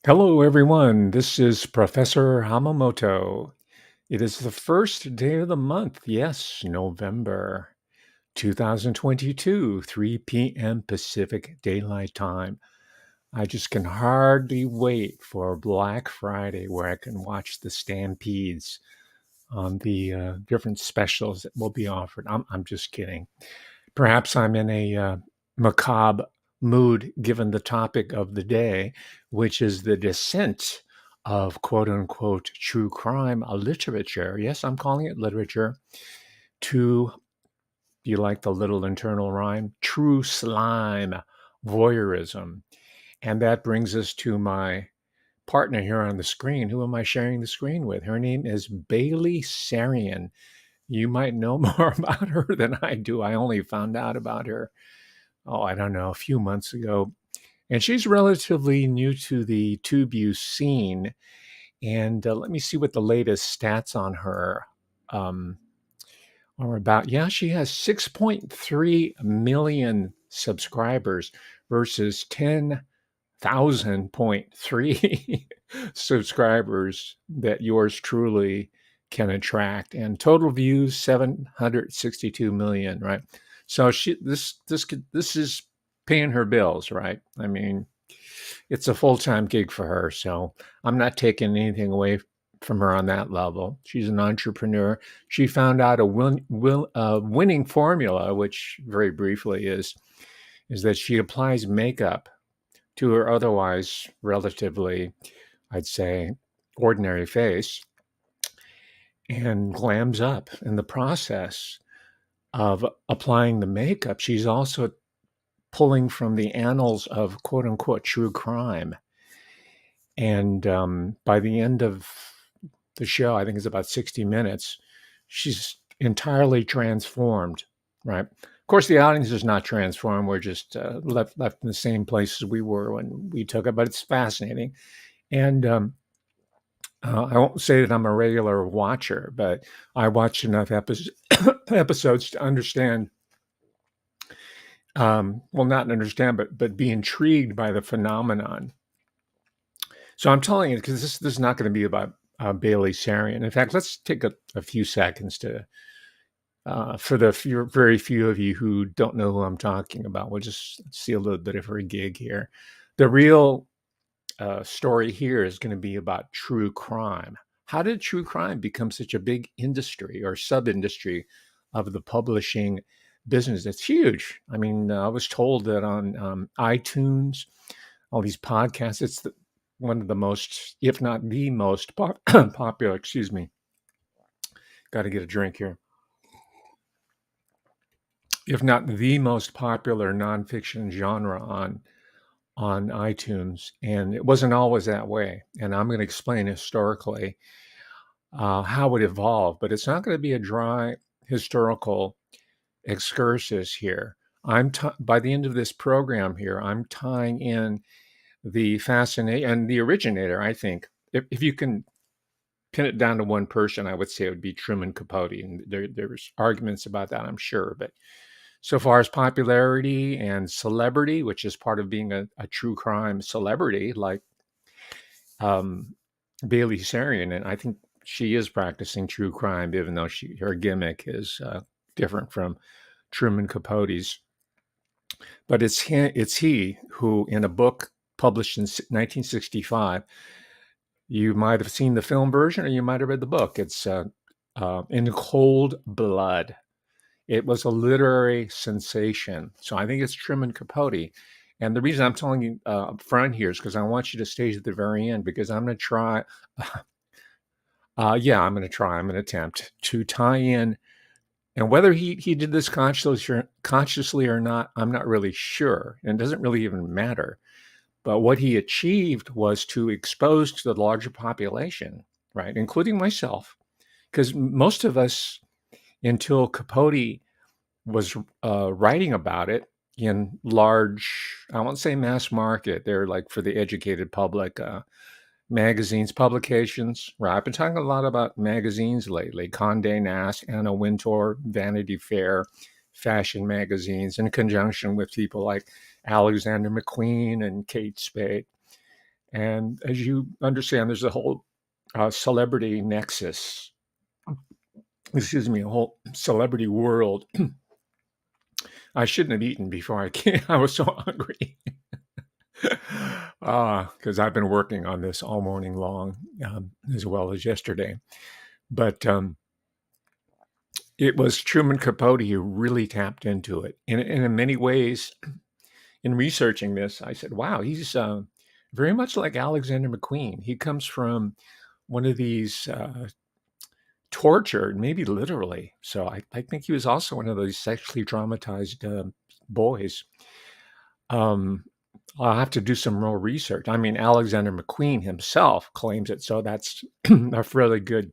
Hello, everyone. This is Professor Hamamoto. It is the first day of the month. Yes, November 2022, 3 p.m. Pacific Daylight Time. I just can hardly wait for Black Friday where I can watch the stampedes on the different specials that will be offered. I'm just kidding. Perhaps I'm in a macabre mood given the topic of the day, which is the descent of quote unquote true crime literature. Yes, I'm calling it literature to, do you like the little internal rhyme? True slime, voyeurism. And that brings us to my partner here on the screen. Who am I sharing the screen with? Her name is Bailey Sarian. You might know more about her than I do. I only found out about her I don't know, a few months ago. And she's relatively new to the Tubu scene. And let me see what the latest stats on her um, are about. Yeah, she has 6.3 million subscribers versus 10,000.3 subscribers that yours truly can attract, and total views 762 million. Right, so this is paying her bills. Right, I mean, it's a full-time gig for her, so I'm not taking anything away from her on that level. She's an entrepreneur. She found out a winning formula, which very briefly is that she applies makeup to her otherwise relatively, I'd say, ordinary face and glams up. In the process of applying the makeup, she's also pulling from the annals of quote unquote true crime. And by the end of the show, I think it's about 60 minutes, she's entirely transformed, right? Of course, the audience is not transformed. We're just left in the same place as we were when we took it, but it's fascinating. And I won't say that I'm a regular watcher, but I watch enough episodes to understand. Well, not understand, but be intrigued by the phenomenon. So I'm telling you because this is not going to be about Bailey Sarian. In fact, let's take a few seconds to for the very few of you who don't know who I'm talking about. We'll just see a little bit of her gig here. The real story here is going to be about true crime. How did true crime become such a big industry or sub industry of the publishing business? It's huge. I mean, I was told that on iTunes, all these podcasts, one of the most, if not the most popular, excuse me, got to get a drink here, if not the most popular nonfiction genre on iTunes. And it wasn't always that way. And I'm going to explain historically how it evolved, but it's not going to be a dry historical excursus here. By the end of this program here, I'm tying in the fascination and the originator. I think if you can pin it down to one person, I would say it would be Truman Capote, and there's arguments about that, I'm sure. But so far as popularity and celebrity, which is part of being a true crime celebrity, like um, Bailey Sarian, and I think she is practicing true crime, even though her gimmick is different from Truman Capote's. But it's he who, in a book published in 1965, you might have seen the film version or you might have read the book. It's In Cold Blood. It was a literary sensation. So I think it's Truman Capote. And the reason I'm telling you up front here is because I want you to stay to the very end because I'm going to try. I'm going to try. I'm going to attempt to tie in. And whether he did this consciously or not, I'm not really sure. And it doesn't really even matter. But what he achieved was to expose to the larger population, right, including myself, because most of us, until Capote was writing about it in large, I won't say mass market, they're like for the educated public, magazines, publications, right? I've been talking a lot about magazines lately, Condé Nast, Anna Wintour, Vanity Fair, fashion magazines, in conjunction with people like Alexander McQueen and Kate Spade. And as you understand, there's a whole celebrity nexus, excuse me, a whole celebrity world. I shouldn't have eaten before I came. I was so hungry. Because I've been working on this all morning long, as well as yesterday. But it was Truman Capote who really tapped into it. And in many ways, in researching this, I said, wow, he's very much like Alexander McQueen. He comes from one of these tortured, maybe literally. So I think he was also one of those sexually traumatized boys. Um, I'll have to do some real research. I mean, Alexander McQueen himself claims it, so that's a fairly good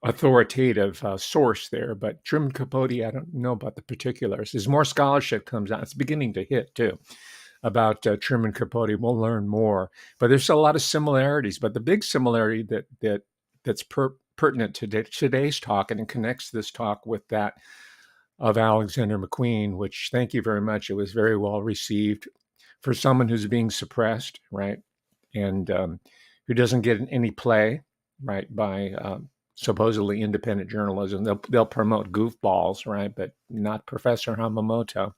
authoritative source there. But Truman Capote, I don't know about the particulars. As more scholarship comes out, it's beginning to hit too about Truman Capote. We'll learn more, but there's a lot of similarities. But the big similarity that's pertinent to today's talk, and it connects this talk with that of Alexander McQueen, which, thank you very much. It was very well received for someone who's being suppressed, right? And who doesn't get any play, right, by supposedly independent journalism. They'll promote goofballs, right, but not Professor Hamamoto.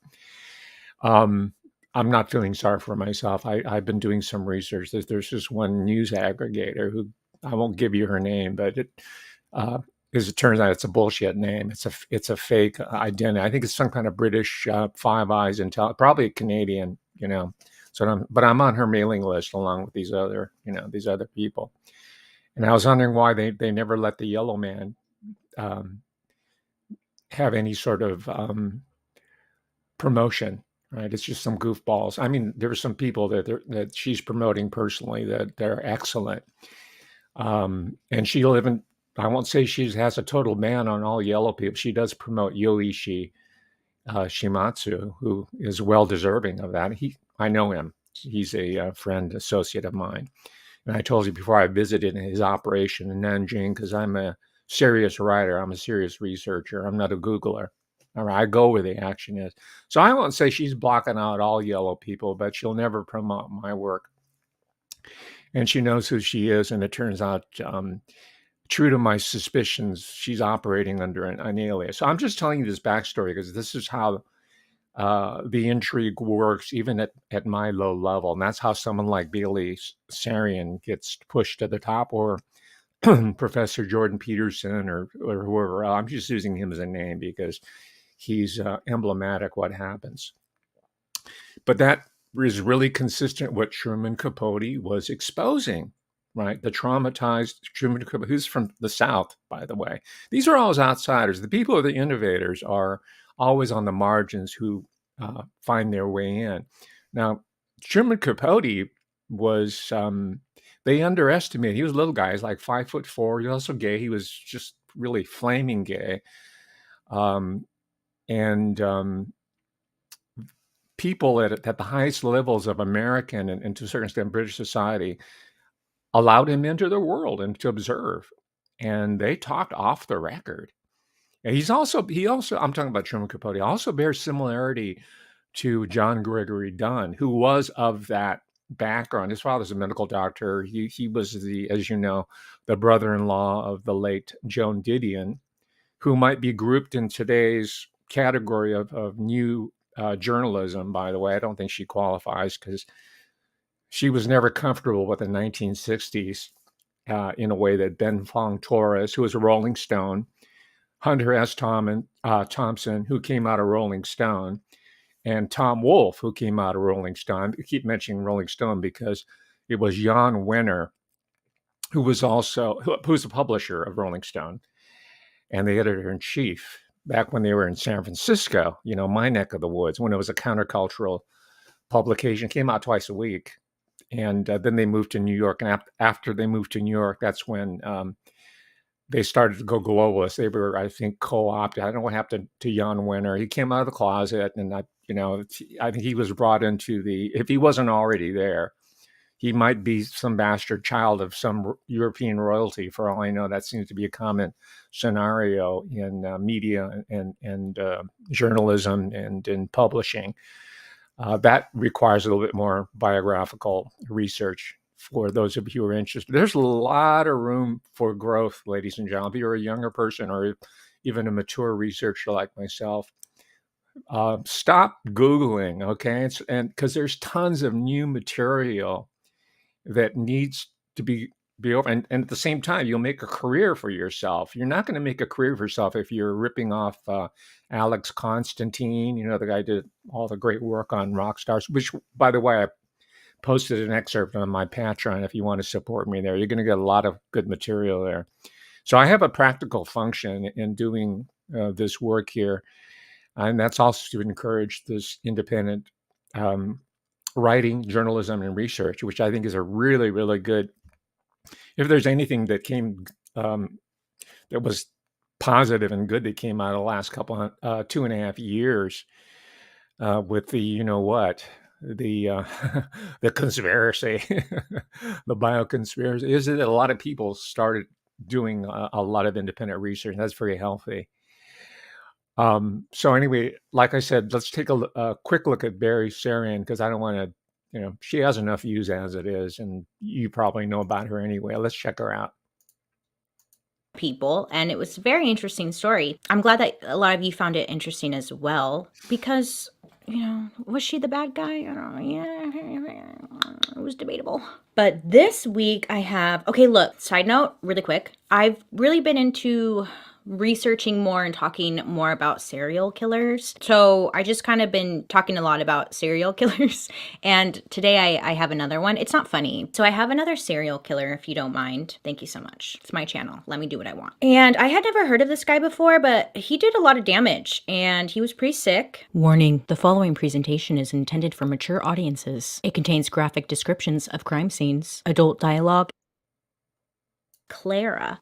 I'm not feeling sorry for myself. I've been doing some research. There's this one news aggregator who, I won't give you her name, but as it turns out, it's a bullshit name. It's a fake identity. I think it's some kind of British Five Eyes intel, probably Canadian, So but I'm on her mailing list along with these other people. And I was wondering why they never let the yellow man have any sort of promotion, right? It's just some goofballs. I mean, there are some people that she's promoting personally that they're excellent. And she'll even, I won't say she has a total ban on all yellow people. She does promote Yoichi Shimatsu, who is well deserving of that. I know him. He's a friend, associate of mine. And I told you before, I visited his operation in Nanjing because I'm a serious writer. I'm a serious researcher. I'm not a Googler. All right, I go where the action is. So I won't say she's blocking out all yellow people, but she'll never promote my work. And she knows who she is. And it turns out, true to my suspicions, she's operating under an alias. So I'm just telling you this backstory because this is how the intrigue works, even at my low level. And that's how someone like Bailey Sarian gets pushed to the top, or Professor Jordan Peterson, or whoever. I'm just using him as a name because he's emblematic what happens. But that is really consistent what Truman Capote was exposing, right? The traumatized Truman Capote, who's from the South, by the way. These are always outsiders. The people who are the innovators are always on the margins who find their way in. Now, Truman Capote was, they underestimated. He was a little guy. He's like 5'4". He was also gay. He was just really flaming gay. And people at the highest levels of American and to a certain extent British society allowed him into their world and to observe. And they talked off the record. And he also, I'm talking about Truman Capote, also bears similarity to John Gregory Dunn, who was of that background. His father's a medical doctor. He was as you know, the brother-in-law of the late Joan Didion, who might be grouped in today's category of new journalism, by the way. I don't think she qualifies because she was never comfortable with the 1960s in a way that Ben Fong Torres, who was a Rolling Stone, Hunter S. Thompson, who came out of Rolling Stone, and Thom Wolfe, who came out of Rolling Stone. I keep mentioning Rolling Stone because it was Jan Wenner, who was the publisher of Rolling Stone and the editor-in-chief back when they were in San Francisco, my neck of the woods, when it was a countercultural publication. It came out twice a week. And then they moved to New York. And after they moved to New York, that's when they started to go globalist. They were, I think, co-opted. I don't know what happened to Jan Wenner. He came out of the closet, and I think he was brought into if he wasn't already there, he might be some bastard child of some European royalty. For all I know, that seems to be a common scenario in media and journalism and in publishing. That requires a little bit more biographical research for those of you who are interested. There's a lot of room for growth, ladies and gentlemen. If you're a younger person or even a mature researcher like myself, stop Googling, okay? And because there's tons of new material that needs to be over, and at the same time, you'll make a career for yourself. You're not going to make a career for yourself if you're ripping off Alex Constantine. You know, the guy did all the great work on rock stars. Which, by the way, I posted an excerpt on my Patreon. If you want to support me there, you're going to get a lot of good material there. So I have a practical function in doing this work here, and that's also to encourage this independent writing, journalism, and research, which I think is a really, really good. If there's anything that came that was positive and good that came out of the last couple of 2.5 years with the the the conspiracy, the bioconspiracy, is that a lot of people started doing a lot of independent research. That's very healthy. So anyway, like I said, let's take a quick look at Barry Sarian, because I don't want to, she has enough views as it is, and you probably know about her anyway. Let's check her out. People, and it was a very interesting story. I'm glad that a lot of you found it interesting as well, because was she the bad guy? I don't know. Yeah, it was debatable. But this week I have, okay, look, side note, really quick. I've really been into researching more and talking more about serial killers. So I just kind of been talking a lot about serial killers. And today I have another one. It's not funny. So I have another serial killer, if you don't mind. Thank you so much. It's my channel. Let me do what I want. And I had never heard of this guy before, but he did a lot of damage and he was pretty sick. Warning, the following presentation is intended for mature audiences. It contains graphic descriptions of crime scenes, adult dialogue. Clara,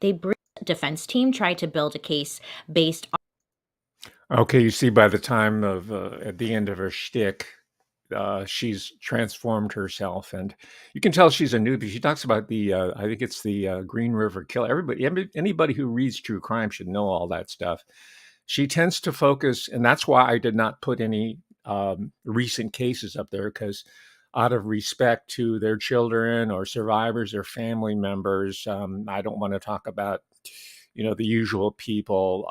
defense team tried to build a case based on. Okay, you see, by the time of at the end of her shtick, she's transformed herself, and you can tell she's a newbie. She talks about the, I think it's the Green River Killer. Anybody who reads true crime should know all that stuff. She tends to focus, and that's why I did not put any recent cases up there, because out of respect to their children or survivors or family members, I don't want to talk about the usual people.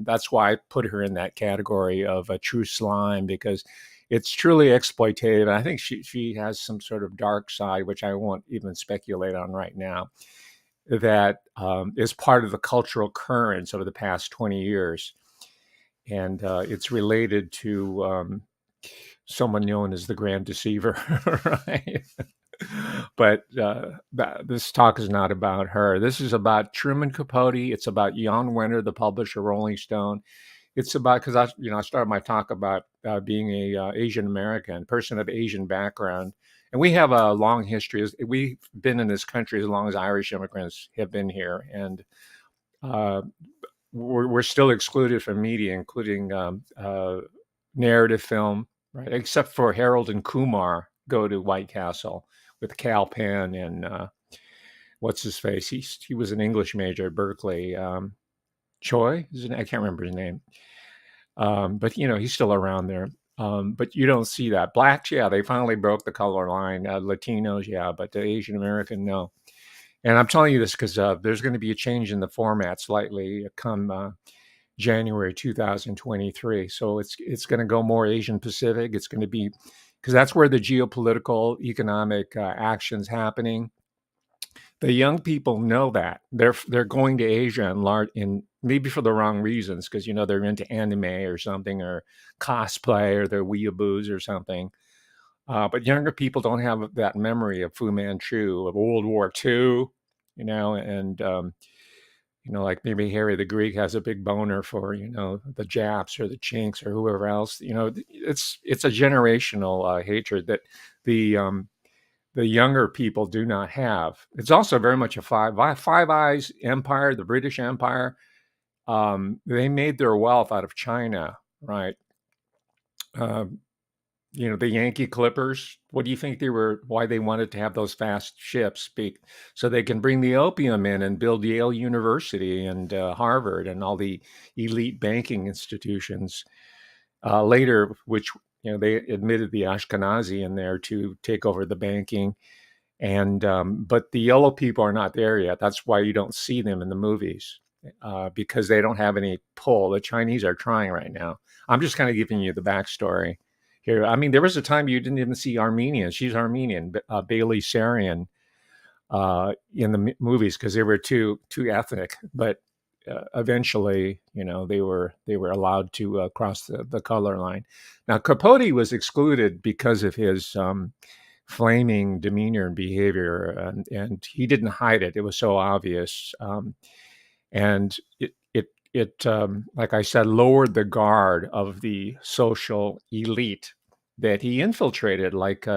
That's why I put her in that category of a true slime, because it's truly exploitative. And I think she has some sort of dark side, which I won't even speculate on right now, that is part of the cultural currents over the past 20 years. And it's related to someone known as the Grand Deceiver, right? But this talk is not about her. This is about Truman Capote. It's about Jan Wenner, the publisher, Rolling Stone. It's about, because I started my talk about being a Asian American person of Asian background, and we have a long history. We've been in this country as long as Irish immigrants have been here, and we're still excluded from media, including narrative film, right? Except for Harold and Kumar go to White Castle with Cal Penn and what's his face? He was an English major at Berkeley. Choi, I can't remember his name, but he's still around there. But you don't see that. Blacks, yeah, they finally broke the color line. Latinos, yeah, but the Asian American, no. And I'm telling you this because there's going to be a change in the format slightly come January 2023. So it's going to go more Asian Pacific. It's going to be, because that's where the geopolitical, economic action's happening. The young people know that they're going to Asia in maybe for the wrong reasons, because they're into anime or something, or cosplay, or they're weeaboos or something. But younger people don't have that memory of Fu Manchu, of World War II, and like maybe Harry the Greek has a big boner for the Japs or the Chinks or whoever else. It's a generational hatred that the younger people do not have. It's also very much a Five Eyes empire, the British Empire. They made their wealth out of China, right? The Yankee Clippers. What do you think why they wanted to have those fast ships so they can bring the opium in and build Yale University and Harvard and all the elite banking institutions later, which they admitted the Ashkenazi in there to take over the banking. And but the yellow people are not there yet. That's why you don't see them in the movies, because they don't have any pull. The Chinese are trying right now. I'm just kind of giving you the backstory here. I mean, there was a time you didn't even see Armenians. She's Armenian, Bailey Sarian, in the movies because they were too ethnic. But eventually, they were allowed to cross the color line. Now, Capote was excluded because of his flaming demeanor and behavior, and he didn't hide it. It was so obvious, and it like I said, lowered the guard of the social elite that he infiltrated, like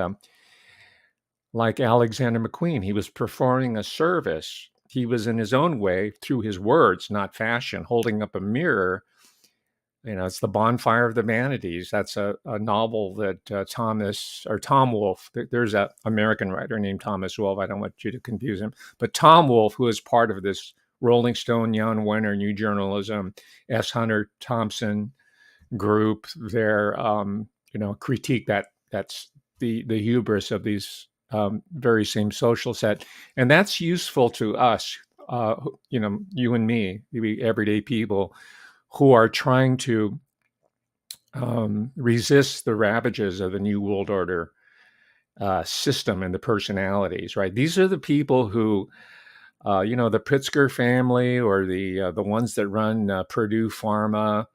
Alexander McQueen. He was performing a service. He was, in his own way, through his words, not fashion, holding up a mirror. It's The Bonfire of the Vanities. That's a novel that Thom Wolfe, there's an American writer named Thomas Wolfe. I don't want you to confuse him. But Thom Wolfe, who is part of this Rolling Stone, Young Winter, New Journalism, S. Hunter Thompson group, there, critique that's the hubris of these very same social set. And that's useful to us, you and me, the everyday people who are trying to resist the ravages of the New World Order system and the personalities, right? These are the people who, the Pritzker family, or the ones that run Purdue Pharma,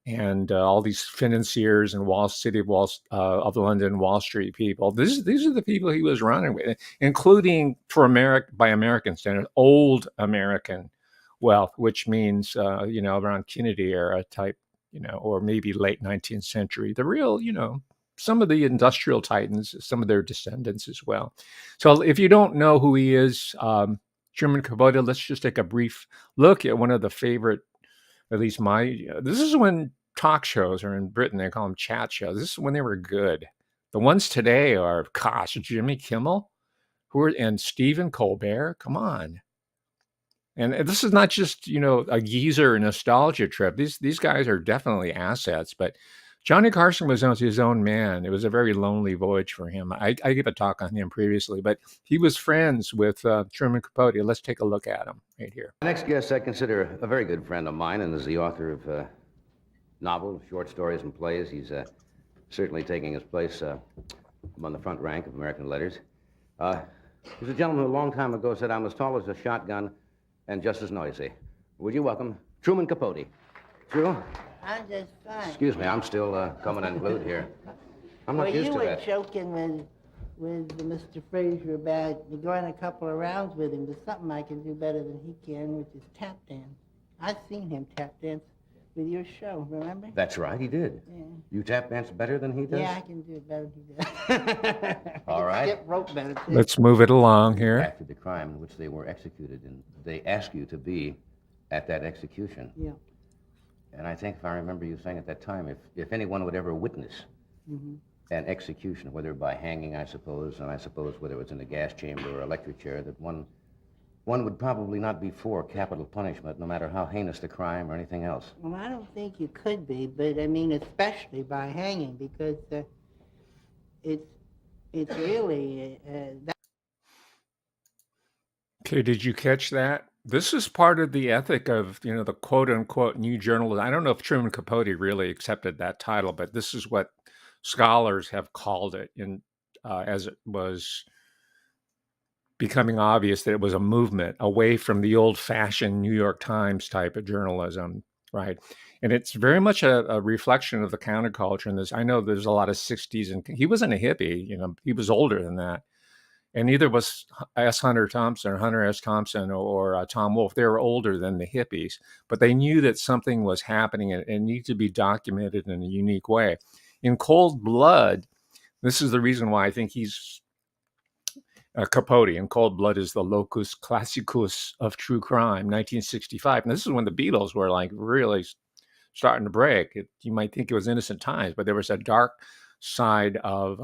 and all these financiers and of London Wall Street people. These are the people he was running with, including, by American standards, old American wealth, which means around Kennedy era type, or maybe late 19th century. The real, some of the industrial titans, some of their descendants as well. So if you don't know who he is, Truman Capote, let's just take a brief look at one of the favorite, at least this is when talk shows are in Britain, they call them chat shows. This is when they were good. The ones today are, gosh, Jimmy Kimmel, and Stephen Colbert. Come on. And this is not just, a geezer nostalgia trip. These guys are definitely assets, but Johnny Carson was his own man. It was a very lonely voyage for him. I gave a talk on him previously, but he was friends with Truman Capote. Let's take a look at him right here. The next guest I consider a very good friend of mine, and is the author of novels, short stories, and plays. He's certainly taking his place among the front rank of American letters. He's a gentleman who a long time ago said, "I'm as tall as a shotgun and just as noisy." Would you welcome Truman Capote? True? I'm just fine. Excuse me, I'm still coming unglued here. I'm not used to that. You were joking with Mr. Fraser about going a couple of rounds with him. There's something I can do better than he can, which is tap dance. I've seen him tap dance with your show, remember? That's right, he did. Yeah. You tap dance better than he does? Yeah, I can do it better than he does. All right. Skip rope better, too. Let's move it along here. After the crime in which they were executed, and they ask you to be at that execution. Yeah. And I think, if I remember you saying at that time, if anyone would ever witness an execution, whether by hanging, I suppose, and I suppose whether it was in a gas chamber or electric chair, that one would probably not be for capital punishment, no matter how heinous the crime or anything else. Well, I don't think you could be, but I mean, especially by hanging, because it's really that. Okay, did you catch that? This is part of the ethic of, the quote-unquote new journalism. I don't know if Truman Capote really accepted that title, but this is what scholars have called it, as it was becoming obvious that it was a movement away from the old-fashioned New York Times type of journalism, right? And it's very much a reflection of the counterculture in this. I know there's a lot of 60s, and he wasn't a hippie, he was older than that. And neither was Hunter S. Thompson, or Thom Wolfe. They were older than the hippies, but they knew that something was happening and it needed to be documented in a unique way. In Cold Blood, this is the reason why I think he's Capote. In Cold Blood is the locus classicus of true crime, 1965. And this is when the Beatles were like really starting to break. You might think it was innocent times, but there was a dark side of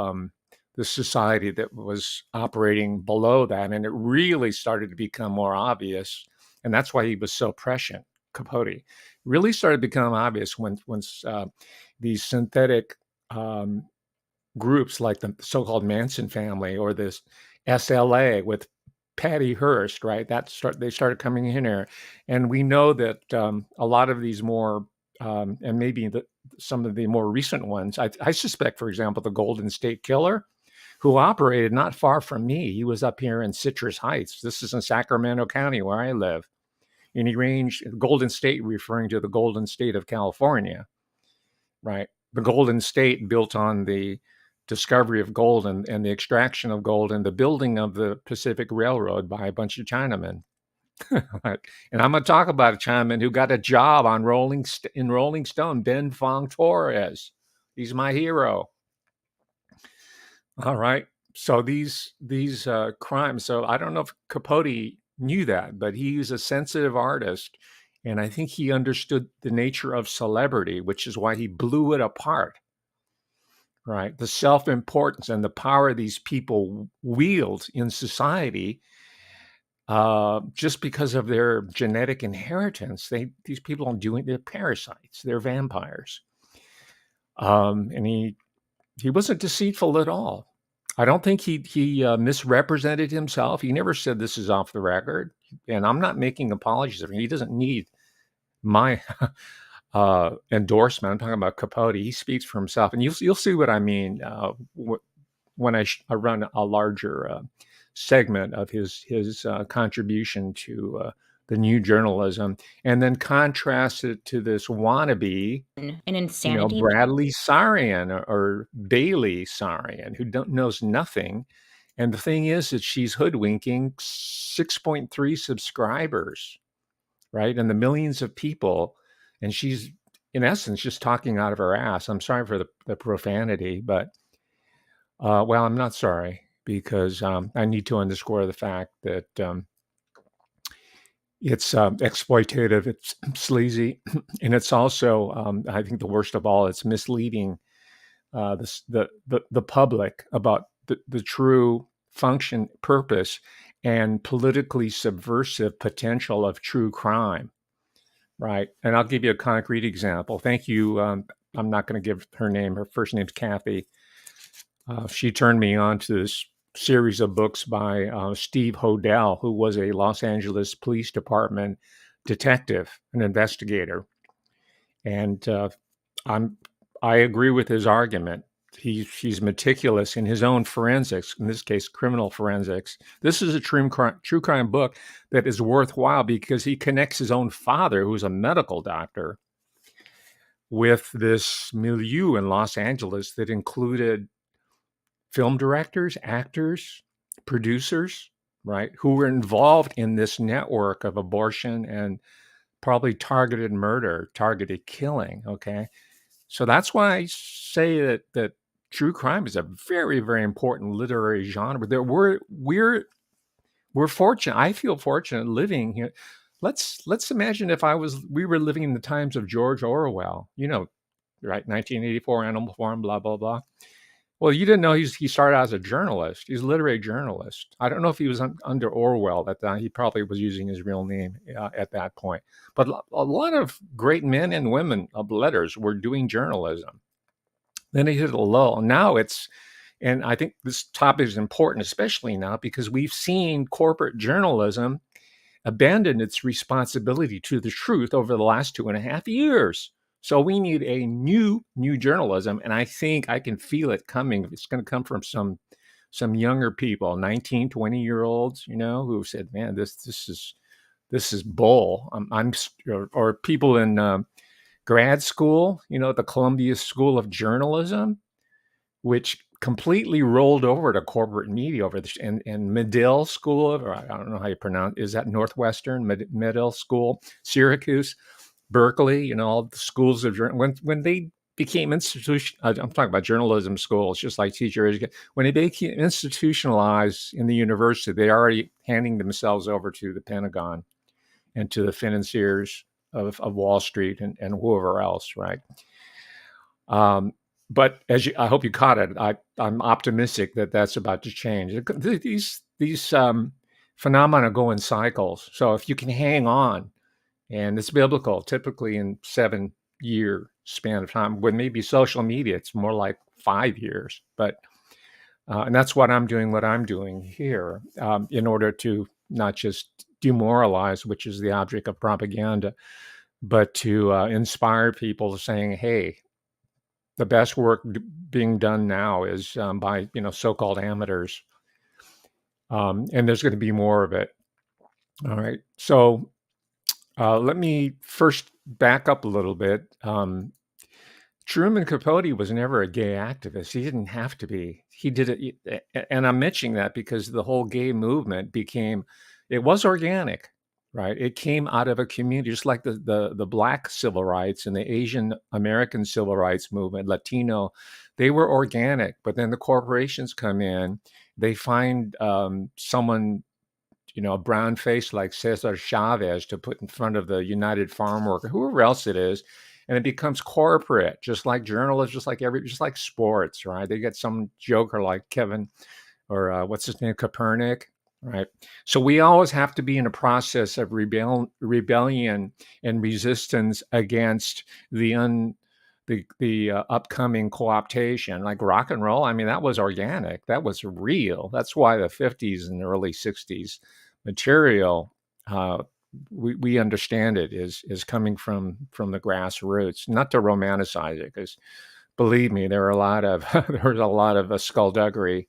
the society that was operating below that, and it really started to become more obvious, and that's why he was so prescient. Capote really started to become obvious when these synthetic groups like the so-called Manson family or this SLA with Patty Hearst, right? They started coming in here, and we know that a lot of these more and maybe some of the more recent ones. I suspect, for example, the Golden State Killer, who operated not far from me. He was up here in Citrus Heights. This is in Sacramento County where I live, and he ranged Golden State, referring to the Golden State of California, right? The Golden State built on the discovery of gold and the extraction of gold and the building of the Pacific Railroad by a bunch of Chinamen. Right? And I'm going to talk about a Chinaman who got a job on Rolling Stone, Ben Fong Torres. He's my hero. All right. So these crimes. So I don't know if Capote knew that, but he was a sensitive artist, and I think he understood the nature of celebrity, which is why he blew it apart. Right, the self-importance and the power these people wield in society, just because of their genetic inheritance. These people aren't doing. They're parasites. They're vampires. And he wasn't deceitful at all. I don't think he misrepresented himself. He never said this is off the record, and I'm not making apologies. He doesn't need my endorsement. I'm talking about Capote. He speaks for himself, and you'll see what I mean when I run a larger segment of his contribution to the new journalism, and then contrast it to this wannabe, An insanity. Bradley Sarian or Bailey Sarian, who knows nothing. And the thing is that she's hoodwinking 6.3 subscribers, right? And the millions of people. And she's, in essence, just talking out of her ass. I'm sorry for the profanity, but, well, I'm not sorry, because I need to underscore the fact that it's exploitative, it's sleazy, and it's also, I think the worst of all, it's misleading the public about the true function, purpose, and politically subversive potential of true crime. Right. And I'll give you a concrete example. Thank you. I'm not going to give her name. Her first name's Kathy. She turned me on to this series of books by Steve Hodel, who was a Los Angeles Police Department detective, an investigator. And I agree with his argument. He's meticulous in his own forensics, in this case, criminal forensics. This is a true crime book that is worthwhile because he connects his own father, who's a medical doctor, with this milieu in Los Angeles that included film directors, actors, producers, right, who were involved in this network of abortion and probably targeted murder, targeted killing, okay? So that's why I say that true crime is a very, very important literary genre. We're fortunate. I feel fortunate living here. Let's imagine if we were living in the times of George Orwell, right? 1984, Animal Farm, blah, blah, blah. Well, you didn't know he started out as a journalist. He's a literary journalist. I don't know if he was under Orwell at that. He probably was using his real name at that point. But a lot of great men and women of letters were doing journalism. Then he hit a lull. Now and I think this topic is important, especially now, because we've seen corporate journalism abandon its responsibility to the truth over the last 2.5 years. So we need a new journalism, and I think I can feel it coming. It's going to come from some younger people, 19, 20-year-olds, who said, "Man, this is bull." Or people in grad school, the Columbia School of Journalism, which completely rolled over to corporate media over this, and Medill School of, or I don't know how you pronounce, is that Northwestern Medill School, Syracuse, Berkeley, all the schools of when they became I'm talking about journalism schools, just like teacher education. When they became institutionalized in the university, they already handing themselves over to the Pentagon and to the financiers of Wall Street and whoever else, right? But I hope you caught it. I'm optimistic that that's about to change. These phenomena go in cycles. So if you can hang on, and it's biblical, typically in 7-year span of time. With maybe social media, it's more like 5 years. But and that's what I'm doing here, in order to not just demoralize, which is the object of propaganda, but to inspire people, saying, "Hey, the best work being done now is by so-called amateurs, and there's going to be more of it." All right, so let me first back up a little bit. Truman Capote was never a gay activist. He didn't have to be. He did it, and I'm mentioning that because the whole gay movement it was organic, right? It came out of a community, just like the Black civil rights and the Asian American civil rights movement, Latino. They were organic, but then the corporations come in. They find someone, a brown face like Cesar Chavez to put in front of the United Farm Worker, whoever else it is, and it becomes corporate, just like journalists, just like sports, right? They get some joker like Kevin, or what's his name, Copernic, right? So we always have to be in a process of rebellion and resistance against the upcoming co-optation, like rock and roll. I mean, that was organic, that was real. That's why the 50s and the early 60s material, we understand it is coming from the grassroots. Not to romanticize it, because believe me, there was a lot of skullduggery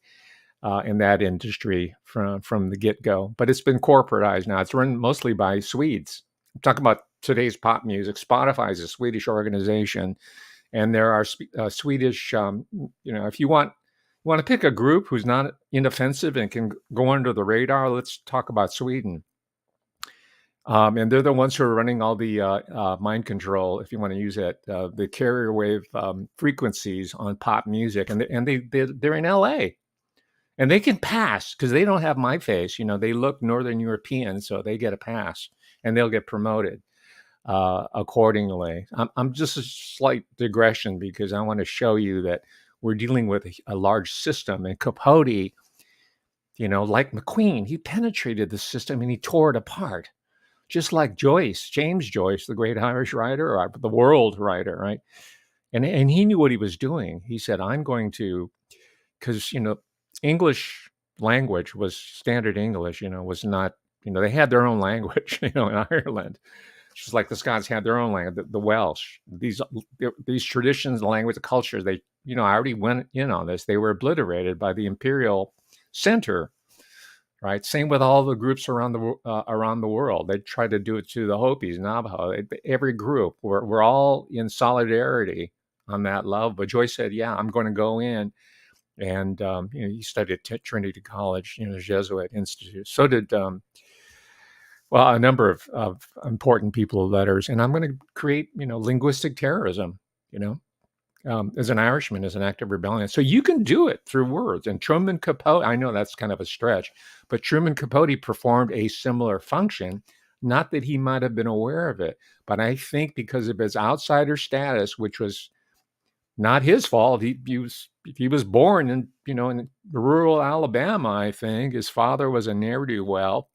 in that industry from the get-go. But it's been corporatized now. It's run mostly by Swedes. Talk about today's pop music. Spotify is a Swedish organization, and there are Swedish. If you want to pick a group who's not inoffensive and can go under the radar, let's talk about Sweden. And they're the ones who are running all the mind control, if you want to use it, the carrier wave frequencies on pop music, and they're in L.A. and they can pass because they don't have my face. They look Northern European, so they get a pass, and they'll get promoted accordingly. I'm just a slight digression because I want to show you that we're dealing with a large system, and Capote, like McQueen, he penetrated the system and he tore it apart. Just like James Joyce, the great Irish writer, or the world writer, right? And he knew what he was doing. He said, I'm going to, because, English language was standard English, was not, they had their own language, in Ireland. Just like the Scots had their own language, the Welsh, these traditions, the language, the culture, I already went in on this. They were obliterated by the imperial center. Right. Same with all the groups around the world. They tried to do it to the Hopis, Navajo. Every group, we're all in solidarity on that level. But Joyce said, "Yeah, I'm going to go in," and he studied at Trinity College, the Jesuit Institute. So did a number of important people of letters. And I'm going to create linguistic terrorism. As an Irishman, as an act of rebellion. So you can do it through words. And Truman Capote, I know that's kind of a stretch, but Truman Capote performed a similar function. Not that he might have been aware of it, but I think because of his outsider status, which was not his fault. He was born in rural Alabama, I think. His father was a ne'er-do-well.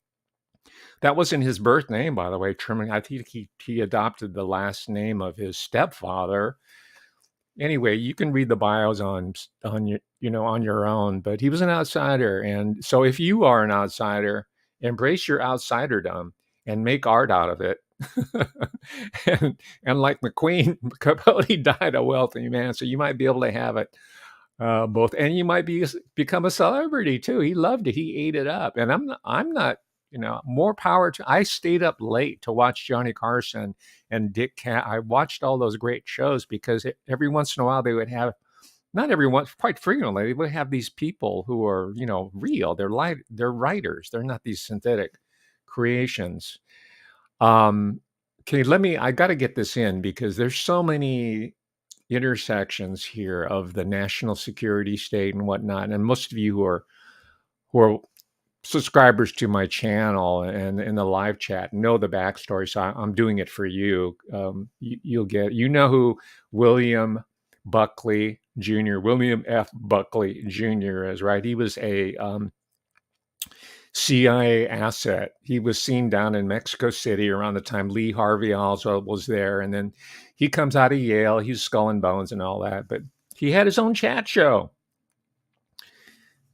That wasn't his birth name, by the way, Truman. I think he adopted the last name of his stepfather. Anyway, you can read the bios on your own, but he was an outsider. And so if you are an outsider, embrace your outsiderdom and make art out of it. and like McQueen, Capote died a wealthy man, so you might be able to have it both, and you might become a celebrity too. He loved it. He ate it up. And I'm not, more power to. I stayed up late to watch Johnny Carson and Dick Cat. I watched all those great shows because every once in a while they would have, not every once, quite frequently, they would have these people who are, real. They're writers. They're not these synthetic creations. Okay, I got to get this in because there's so many intersections here of the national security state and whatnot. And most of you who are subscribers to my channel and in the live chat know the backstory, so I'm doing it for you. You'll get, who William Buckley Jr., William F. Buckley Jr. is, right? He was CIA asset. He was seen down in Mexico City around the time Lee Harvey Oswald was there. And then he comes out of Yale. He's Skull and Bones and all that. But he had his own chat show.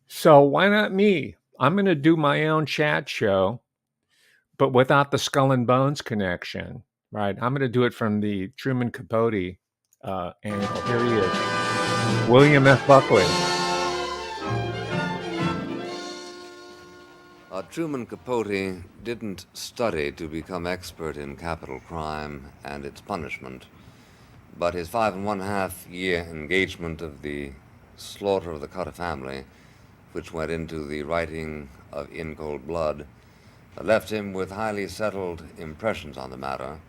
So why not me? I'm going to do my own chat show, but without the Skull and Bones connection, right? I'm going to do it from the Truman Capote angle. Here he is, William F. Buckley. Truman Capote didn't study to become expert in capital crime and its punishment, but his 5.5-year engagement of the slaughter of the Cutter family, which went into the writing of In Cold Blood, left him with highly settled impressions on the matter.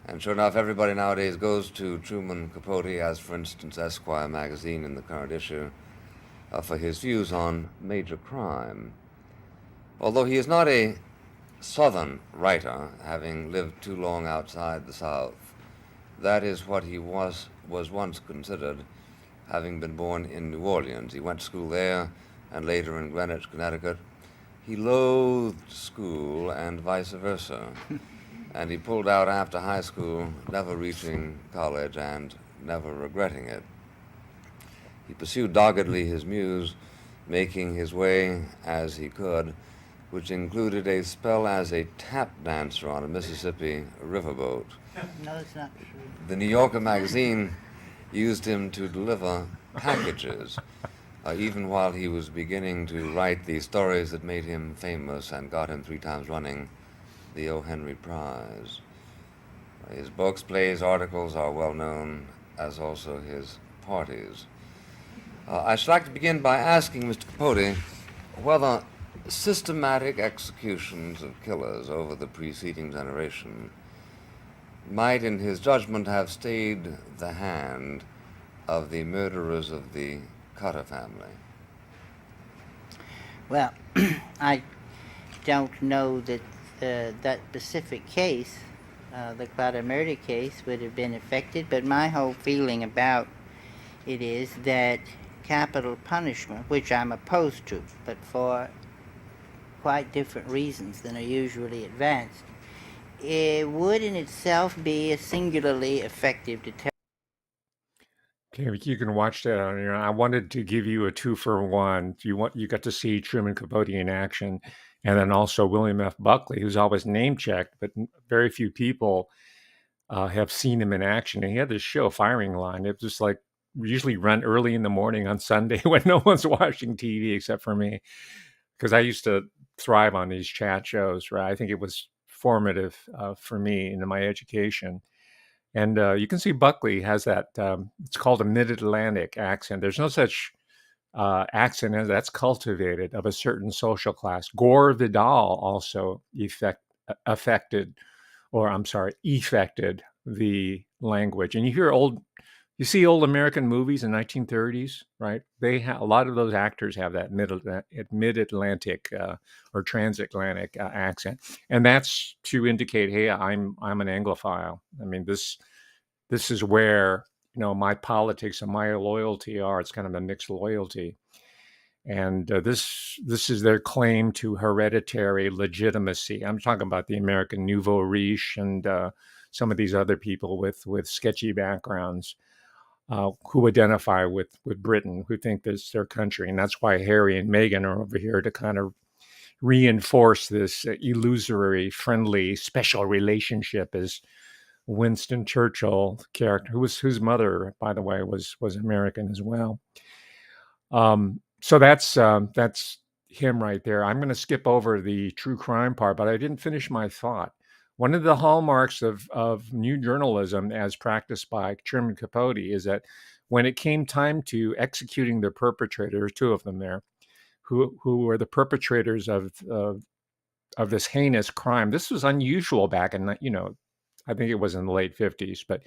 And sure enough, everybody nowadays goes to Truman Capote, as for instance Esquire magazine in the current issue, for his views on major crime. Although he is not a Southern writer, having lived too long outside the South, that is what he was once considered, having been born in New Orleans. He went to school there and later in Greenwich, Connecticut. He loathed school and vice versa, and he pulled out after high school, never reaching college and never regretting it. He pursued doggedly his muse, making his way as he could, which included a spell as a tap dancer on a Mississippi riverboat. No, it's not true. The New Yorker magazine used him to deliver packages, even while he was beginning to write the stories that made him famous and got him 3 times running the O. Henry Prize. His books, plays, articles are well known, as also his parties. I should like to begin by asking Mr. Capote whether systematic executions of killers over the preceding generation might, in his judgment, have stayed the hand of the murderers of the Cutter family. Well, I don't know that that specific case, the Clutter murder case, would have been affected, but my whole feeling about it is that capital punishment, which I'm opposed to, but for quite different reasons than are usually advanced, it would in itself be a singularly effective deterrent. Okay, you can watch that on your. I wanted to give you a 2-for-1. You got to see Truman Capote in action, and then also William F. Buckley, who's always name checked, but very few people have seen him in action. And he had this show, Firing Line. It was like usually run early in the morning on Sunday when no one's watching TV except for me, because I used to thrive on these chat shows. Right, I think it was formative for me in my education. And you can see Buckley has that, it's called a mid-Atlantic accent. There's no such accent as that's cultivated of a certain social class. Gore Vidal also effected the language. And you see old American movies in 1930s, right? A lot of those actors have that mid-Atlantic or transatlantic accent, and that's to indicate, hey, I'm an Anglophile. I mean, this is where my politics and my loyalty are. It's kind of a mixed loyalty, and this is their claim to hereditary legitimacy. I'm talking about the American nouveau riche and some of these other people with sketchy backgrounds. Who identify with Britain, who think this is their country. And that's why Harry and Meghan are over here to kind of reinforce this illusory, friendly, special relationship as Winston Churchill character, whose mother, by the way, was American as well. So that's him right there. I'm going to skip over the true crime part, but I didn't finish my thought. One of the hallmarks of new journalism as practiced by Truman Capote is that when it came time to executing the perpetrators, 2 of them there, who were the perpetrators of this heinous crime. This was unusual back in, I think it was in the late 50s, but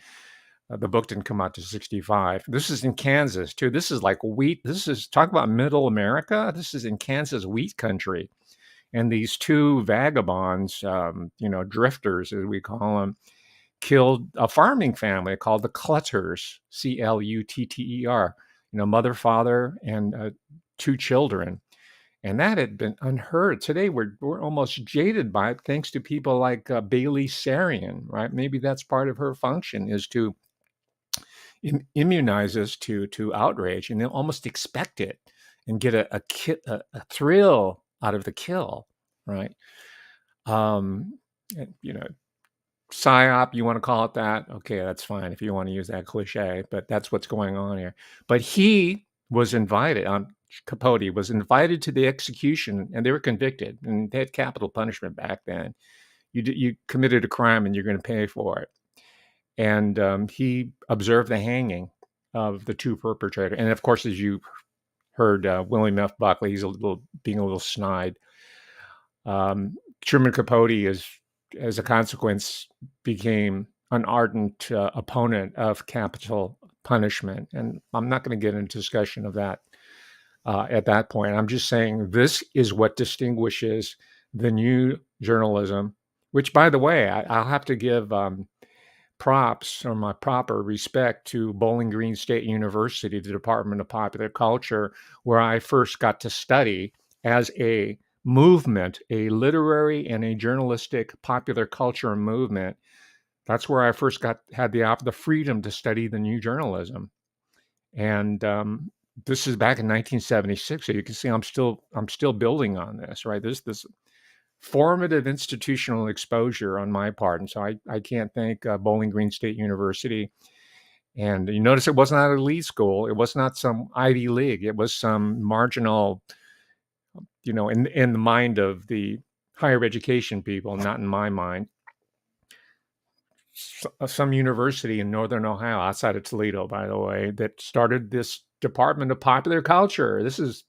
the book didn't come out to 65. This is in Kansas too. This is like wheat. Talk about middle America. This is in Kansas, wheat country. And these 2 vagabonds, drifters, as we call them, killed a farming family called the Clutters, Clutter, mother, father, and 2 children. And that had been unheard. Today, we're almost jaded by it, thanks to people like Bailey Sarian, right? Maybe that's part of her function, is to immunize us to outrage and then almost expect it and get a thrill out of the kill, right? You know, psyop, you want to call it that? Okay, that's fine if you want to use that cliche, but that's what's going on here. But he was invited, Capote was invited to the execution, and they were convicted, and they had capital punishment back then. You committed a crime, and you're going to pay for it. And he observed the hanging of the two perpetrators. And of course, as you heard, William F. Buckley, he's being a little snide. Truman Capote as a consequence, became an ardent opponent of capital punishment. And I'm not going to get into discussion of that at that point. I'm just saying this is what distinguishes the new journalism, which, by the way, I'll have to give props or my proper respect to Bowling Green State University, the Department of Popular Culture, where I first got to study as a movement, a literary and a journalistic popular culture movement. That's where I first had the freedom to study the new journalism. And this is back in 1976. So you can see I'm still building on this, right? This formative institutional exposure on my part. And so I can't thank Bowling Green State University. And you notice it was not an elite school. It was not some Ivy League. It was some marginal, in the mind of the higher education people, not in my mind. Some university in Northern Ohio, outside of Toledo, by the way, that started this Department of Popular Culture. This is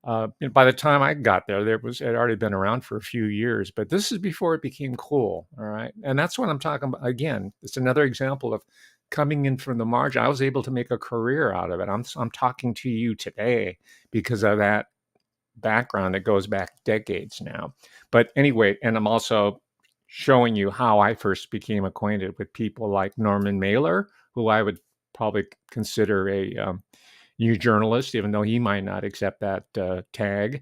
by the time I got there, it had already been around for a few years, but this is before it became cool. All right. And that's what I'm talking about. Again, it's another example of coming in from the margin. I was able to make a career out of it. I'm talking to you today because of that background that goes back decades now. But anyway, and I'm also showing you how I first became acquainted with people like Norman Mailer, who I would probably consider a new journalist, even though he might not accept that tag.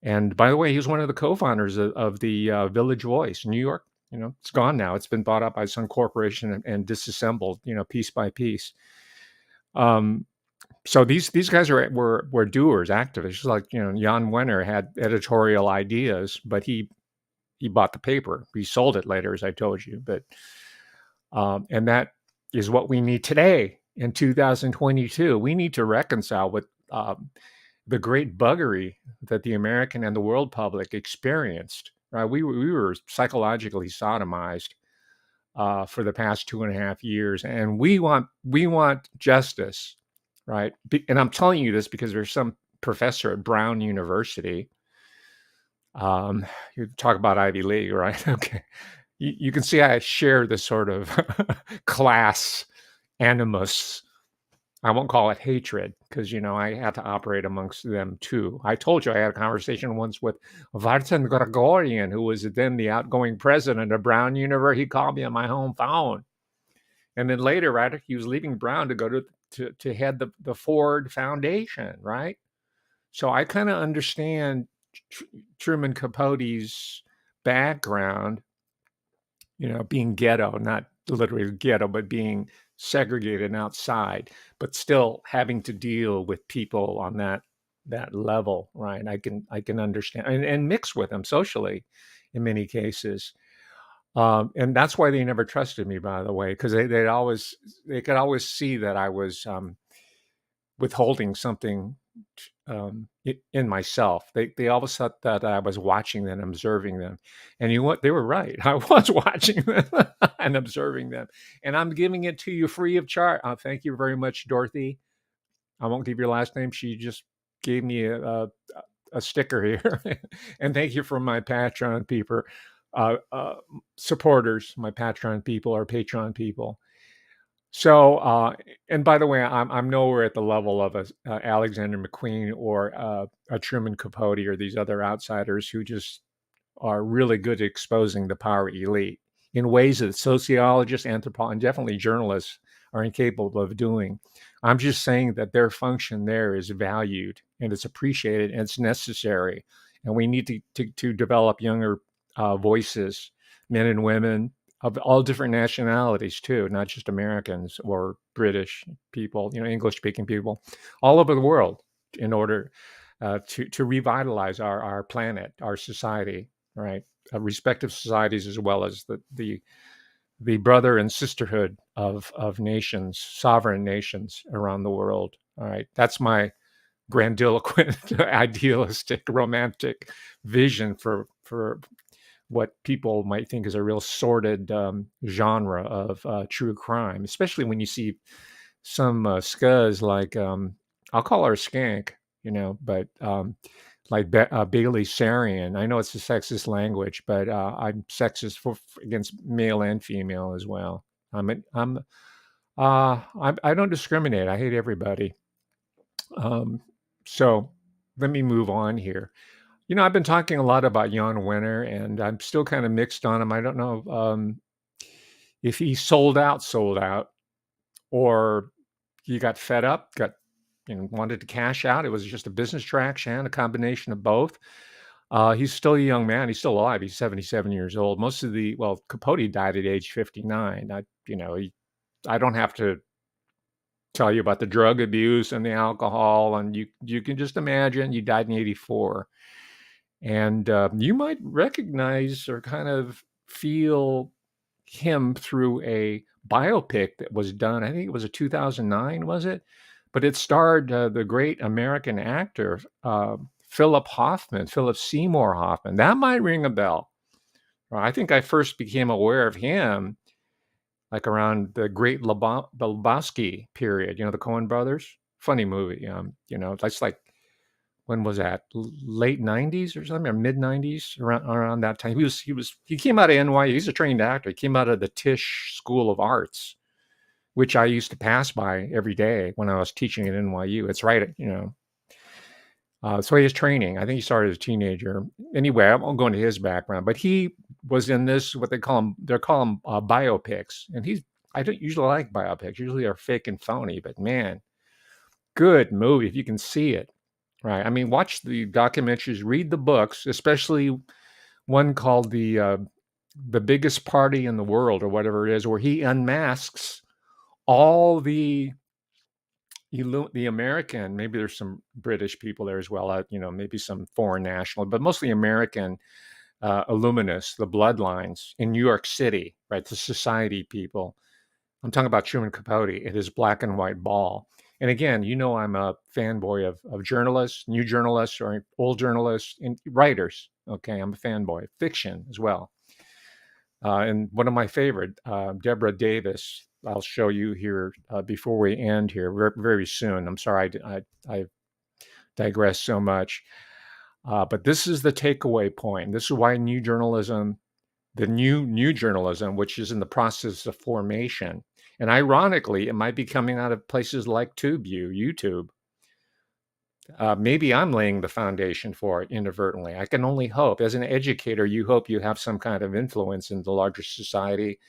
And by the way, he was one of the co-founders of the Village Voice in New York. It's gone now. It's been bought up by some corporation and disassembled, piece by piece. So these guys were doers, activists. Like Jan Wenner had editorial ideas, but he bought the paper. He sold it later, as I told you. But and that is what we need today in 2022. We need to reconcile with the great buggery that the American and the world public experienced. Right? We were psychologically sodomized for the past 2.5 years, and we want justice. Right. And I'm telling you this because there's some professor at Brown University. You talk about Ivy League, right? Okay. You can see I share this sort of class animus. I won't call it hatred because, I had to operate amongst them too. I told you I had a conversation once with Vartan Gregorian, who was then the outgoing president of Brown University. He called me on my home phone. And then later, right, he was leaving Brown to go to head the Ford Foundation, right? So I kind of understand Truman Capote's background, being ghetto, not literally ghetto, but being segregated and outside, but still having to deal with people on that level, right? I can understand and mix with them socially in many cases. And that's why they never trusted me, by the way, because they could always see that I was withholding something in myself. They always thought that I was watching them, observing them, and you know what? They were right. I was watching them and observing them, and I'm giving it to you free of charge. Thank you very much, Dorothy. I won't give your last name. She just gave me a sticker here, and thank you for my Patreon people. Supporters, my Patreon people or Patreon people. So, and by the way, I'm nowhere at the level of a Alexander McQueen or a Truman Capote or these other outsiders who just are really good at exposing the power elite in ways that sociologists, anthropologists, and definitely journalists are incapable of doing. I'm just saying that their function there is valued and it's appreciated and it's necessary. And we need to develop younger voices, men and women of all different nationalities too, not just Americans or British people, English speaking people, all over the world, in order to revitalize our planet, our society, right? Respective societies, as well as the brother and sisterhood of nations, sovereign nations around the world. All right, that's my grandiloquent, idealistic, romantic vision for what people might think is a real sordid genre of true crime, especially when you see some scuzz like I'll call her a skank, but like Bailey Sarian. I know it's a sexist language, but I'm sexist against male and female as well. I don't discriminate. I hate everybody. So let me move on here. I've been talking a lot about Jan Wenner, and I'm still kind of mixed on him. I don't know if he sold out, or he got fed up, wanted to cash out. It was just a business transaction, a combination of both. He's still a young man. He's still alive. He's 77 years old. Capote died at age 59. I don't have to tell you about the drug abuse and the alcohol, and you can just imagine. He died in 84. And you might recognize or kind of feel him through a biopic that was done. I think it was a 2009, was it? But it starred the great American actor Philip Seymour Hoffman. That might ring a bell. I think I first became aware of him like around the great Lebowski period. The Coen brothers. Funny movie. That's like, when was that? Late 90s or something, or mid 90s, around that time. He came out of NYU. He's a trained actor. He came out of the Tisch School of Arts, which I used to pass by every day when I was teaching at NYU. It's right, so he has training. I think he started as a teenager. Anyway, I won't go into his background, but he was in this, what they call them biopics. And I don't usually like biopics. Usually they're fake and phony, but man, good movie if you can see it. Right. I mean, watch the documentaries, read the books, especially one called the Biggest Party in the World, or whatever it is, where he unmasks all the American. Maybe there's some British people there as well. Maybe some foreign national, but mostly American illuminists, the bloodlines in New York City. Right, the society people. I'm talking about Truman Capote at his black and white ball. And again, I'm a fanboy of journalists, new journalists or old journalists and writers. Okay, I'm a fanboy. Fiction as well. And one of my favorite, Deborah Davis, I'll show you here before we end here very, very soon. I'm sorry I digress so much. But this is the takeaway point. This is why new journalism, the new journalism, which is in the process of formation. And ironically, it might be coming out of places like YouTube. Maybe I'm laying the foundation for it inadvertently. I can only hope. As an educator, you hope you have some kind of influence in the larger society,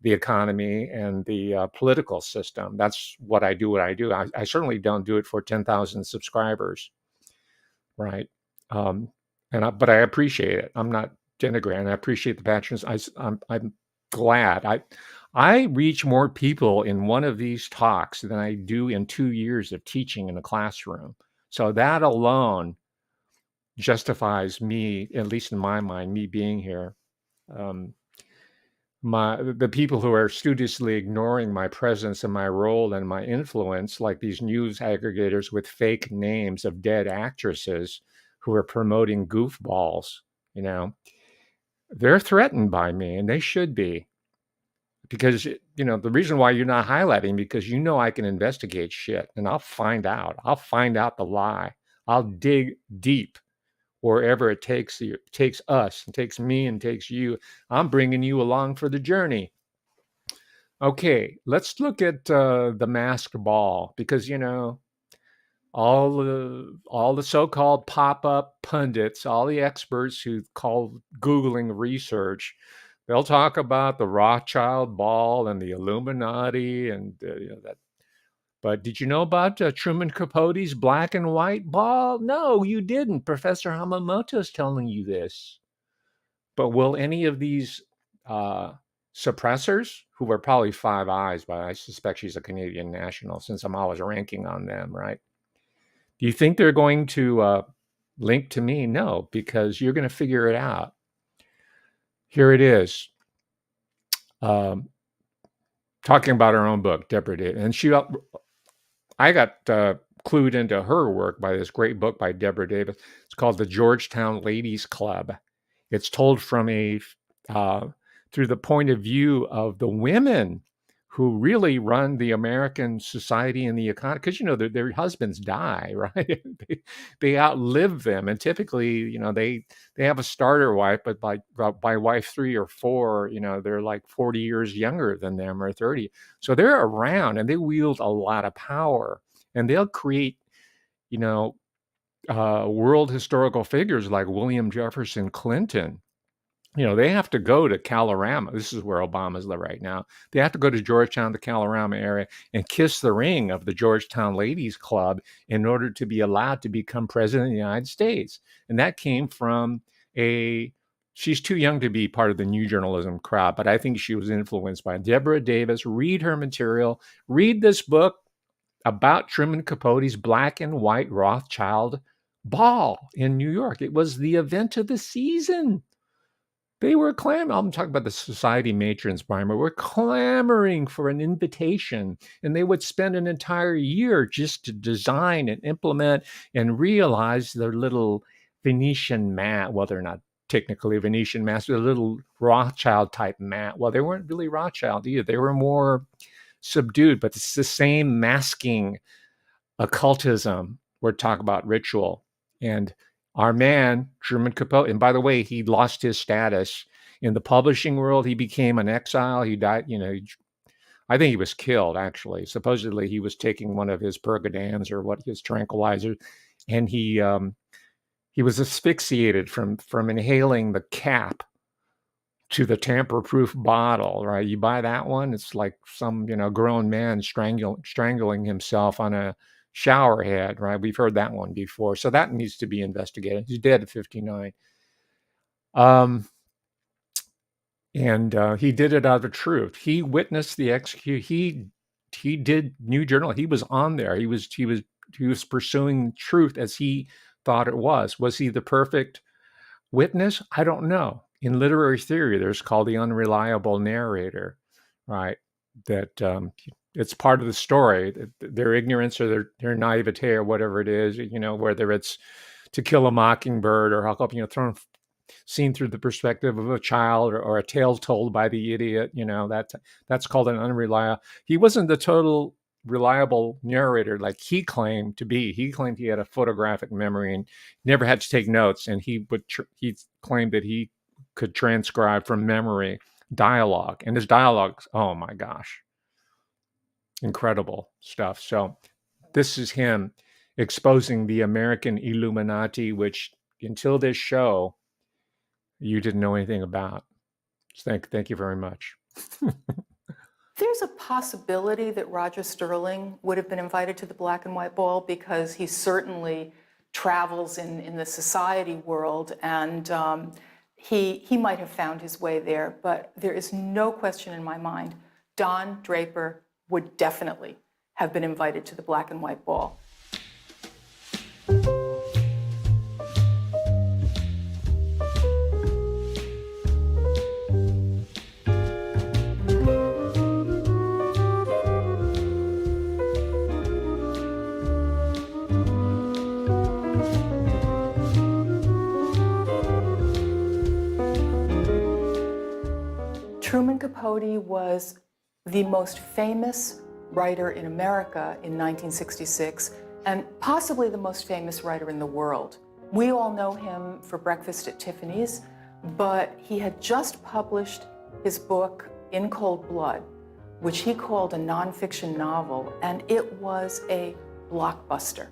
the economy, and the political system. That's what I do. I certainly don't do it for 10,000 subscribers, right? But I appreciate it. I'm not denigrating. I appreciate the patrons. I'm glad. I reach more people in one of these talks than I do in 2 years of teaching in a classroom. So that alone justifies me, at least in my mind, me being here. The people who are studiously ignoring my presence and my role and my influence, like these news aggregators with fake names of dead actresses who are promoting goofballs, they're threatened by me, and they should be. Because, the reason why you're not highlighting, because I can investigate shit and I'll find out. I'll find out the lie. I'll dig deep wherever it takes you, takes us, and takes me, and takes you. I'm bringing you along for the journey. Okay, let's look at the masked ball, because, all the so-called pop-up pundits, all the experts who call Googling research, They'll talk about the Rothschild ball and the Illuminati and that. But did you know about Truman Capote's black and white ball? No, you didn't. Professor Hamamoto is telling you this. But will any of these suppressors, who were probably Five Eyes, but I suspect she's a Canadian national since I'm always ranking on them, right? Do you think they're going to link to me? No, because you're going to figure it out. Here it is. Talking about her own book, Deborah Davis. And I got clued into her work by this great book by Deborah Davis. It's called The Georgetown Ladies Club. It's told from through the point of view of the women who really run the American society and the economy, because their husbands die, right? they outlive them, and typically, they have a starter wife, but by wife 3 or 4, they're like 40 years younger than them or 30. So they're around and they wield a lot of power, and they'll create, world historical figures like William Jefferson Clinton. They have to go to Kalorama. This is where Obama's live right now. They have to go to Georgetown, the Kalorama area, and kiss the ring of the Georgetown Ladies Club in order to be allowed to become president of the United States. And that came from she's too young to be part of the new journalism crowd, but I think she was influenced by Deborah Davis. Read her material. Read this book about Truman Capote's black and white Rothschild ball in New York. It was the event of the season. They were clamoring. I'm talking about the society matrons, Brimer. We're clamoring for an invitation, and they would spend an entire year just to design and implement and realize their little Venetian mat. Well, they're not technically Venetian mats, they're little Rothschild type mat. Well, they weren't really Rothschild either. They were more subdued, but it's the same masking occultism. We're talking about ritual. And our man, Truman Capote, and by the way, he lost his status in the publishing world. He became an exile. He died, I think he was killed, actually. Supposedly he was taking one of his Pergadans or his tranquilizers, and he was asphyxiated from inhaling the cap to the tamper-proof bottle, right? You buy that one, it's like some, grown man strangling himself on a shower head, right? We've heard that one before. So that needs to be investigated. He's dead at 59. And he did it out of truth. He witnessed the execution. He did New Journal. He was on there. He was pursuing truth as he thought it was. Was he the perfect witness? I don't know. In literary theory, there's called the unreliable narrator, right? That it's part of the story. Their ignorance or their naivete or whatever it is, whether it's To Kill a Mockingbird or seen through the perspective of a child or a tale told by the idiot, that's called an unreliable. He wasn't the total reliable narrator like he claimed to be. He claimed he had a photographic memory and never had to take notes, and he claimed that he could transcribe from memory dialogue, and his dialogues, oh my gosh, incredible stuff. So this is him exposing the American Illuminati, which until this show you didn't know anything about. So thank you very much. There's a possibility that Roger Sterling would have been invited to the black and white ball because he certainly travels in the society world, and he might have found his way there. But there is no question in my mind, Don Draper would definitely have been invited to the black and white ball. Truman Capote was the most famous writer in America in 1966, and possibly the most famous writer in the world. We all know him for Breakfast at Tiffany's, but he had just published his book, In Cold Blood, which he called a nonfiction novel, and it was a blockbuster.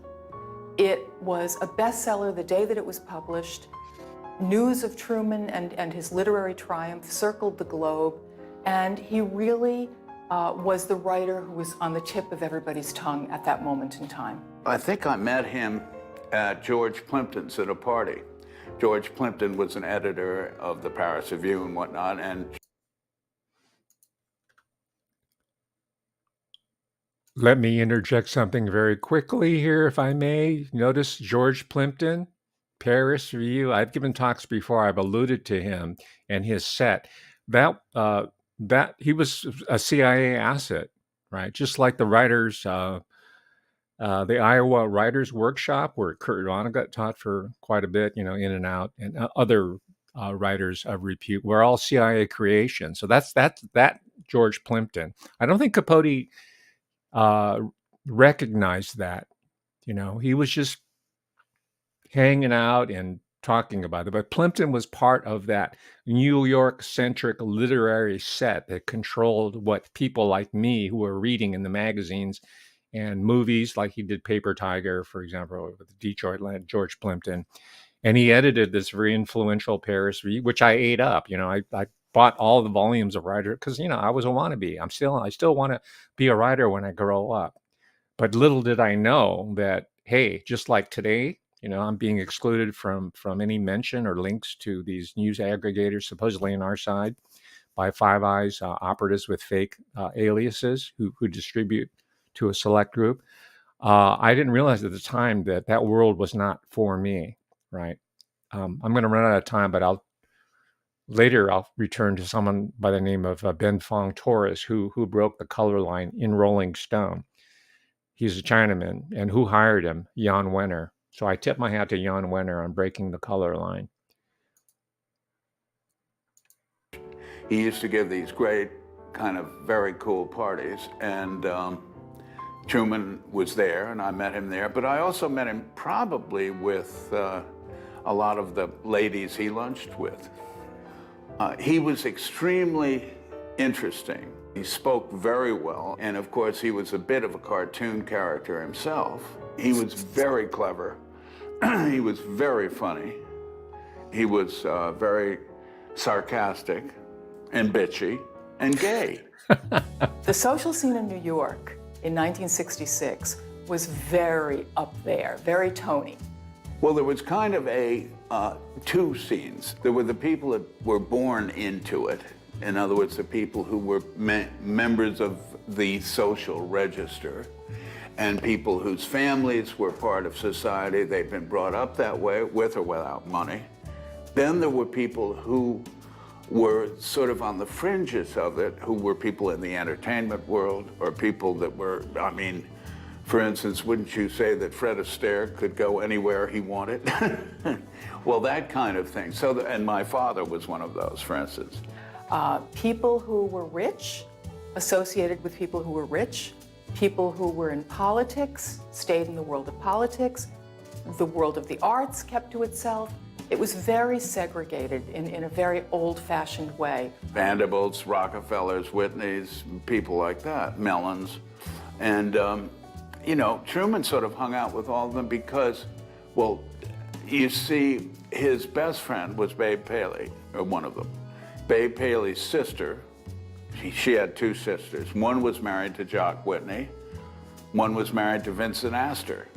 It was a bestseller the day that it was published. News of Truman and his literary triumph circled the globe, and he really was the writer who was on the tip of everybody's tongue at that moment in time. I think I met him at George Plimpton's at a party. George Plimpton was an editor of the Paris Review and whatnot, and Let me interject something very quickly here, if I may. Notice George Plimpton, Paris Review. I've given talks before. I've alluded to him and his set. That he was a CIA asset, right? Just like the writers, the Iowa Writers Workshop, where Kurt Vonnegut taught for quite a bit, in and out, and other writers of repute, were all CIA creation. So that's that George Plimpton. I don't think Capote recognized that. He was just hanging out and talking about it. But Plimpton was part of that New York-centric literary set that controlled what people like me who were reading in the magazines and movies, like he did Paper Tiger, for example, with Detroit Land, George Plimpton. And he edited this very influential Paris Review, which I ate up. I bought all the volumes of writer because, I was a wannabe. I still want to be a writer when I grow up. But little did I know that, hey, just like today, I'm being excluded from any mention or links to these news aggregators, supposedly on our side, by Five Eyes operatives with fake aliases who distribute to a select group. I didn't realize at the time that world was not for me, right? I'm going to run out of time, but I'll return to someone by the name of Ben Fong Torres, who broke the color line in Rolling Stone. He's a Chinaman, and who hired him? Jan Wenner. So I tip my hat to Jan Wenner on breaking the color line. he used to give these great kind of very cool parties, and Truman was there, and I met him there, but I also met him probably with a lot of the ladies he lunched with. He was extremely interesting. He spoke very well, and of course he was a bit of a cartoon character himself. He was very clever. He was very funny. He was very sarcastic and bitchy and gay. The social scene in New York in 1966 was very up there, very Tony. Well, there was kind of a two scenes. There were the people that were born into it. In other words, the people who were members of the social register, and people whose families were part of society. They'd been brought up that way, with or without money. Then there were people who were sort of on the fringes of it, who were people in the entertainment world, or people that were, I mean, for instance, wouldn't you say that Fred Astaire could go anywhere he wanted? Well, that kind of thing. So, and my father was one of those, for instance. People who were rich associated with people who were rich. People who were in politics stayed in the world of politics. The world of the arts kept to itself. It was very segregated in a very old-fashioned way. Vanderbilts, Rockefellers, Whitneys, people like that, Mellons. And, you know, Truman sort of hung out with all of them because, well, you see, his best friend was Babe Paley, or one of them. Babe Paley's sister, she had two sisters. One was married to Jock Whitney. One was married to Vincent Astor.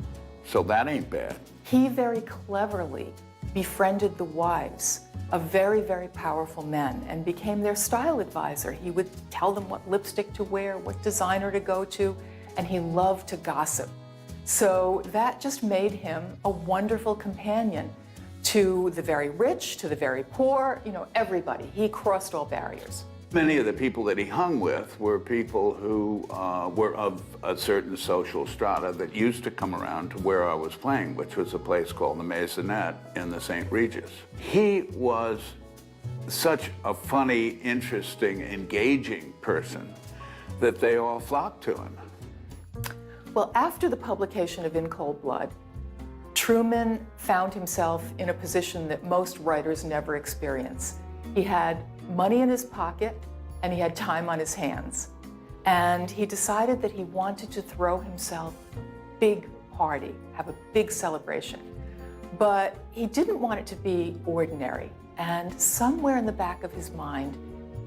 So that ain't bad. He very cleverly befriended the wives of very, very powerful men and became their style advisor. He would tell them what lipstick to wear, what designer to go to, and he loved to gossip. So that just made him a wonderful companion to the very rich, to the very poor, you know, everybody. He crossed all barriers. Many of the people that he hung with were people who were of a certain social strata that used to come around to where I was playing, which was a place called the Maisonette in the St. Regis. He was such a funny, interesting, engaging person that they all flocked to him. Well, after the publication of In Cold Blood, Truman found himself in a position that most writers never experience. He had money in his pocket and he had time on his hands. And he decided that he wanted to throw himself a big party, have a big celebration. but he didn't want it to be ordinary. And somewhere in the back of his mind,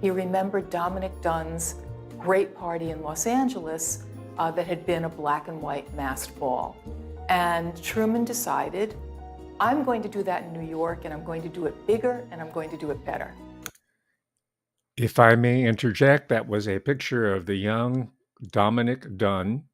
he remembered Dominic Dunn's great party in Los Angeles that had been a black and white masked ball. And Truman decided, I'm going to do that in New York, and I'm going to do it bigger, and I'm going to do it better. If I may interject, that was a picture of the young Dominic Dunn,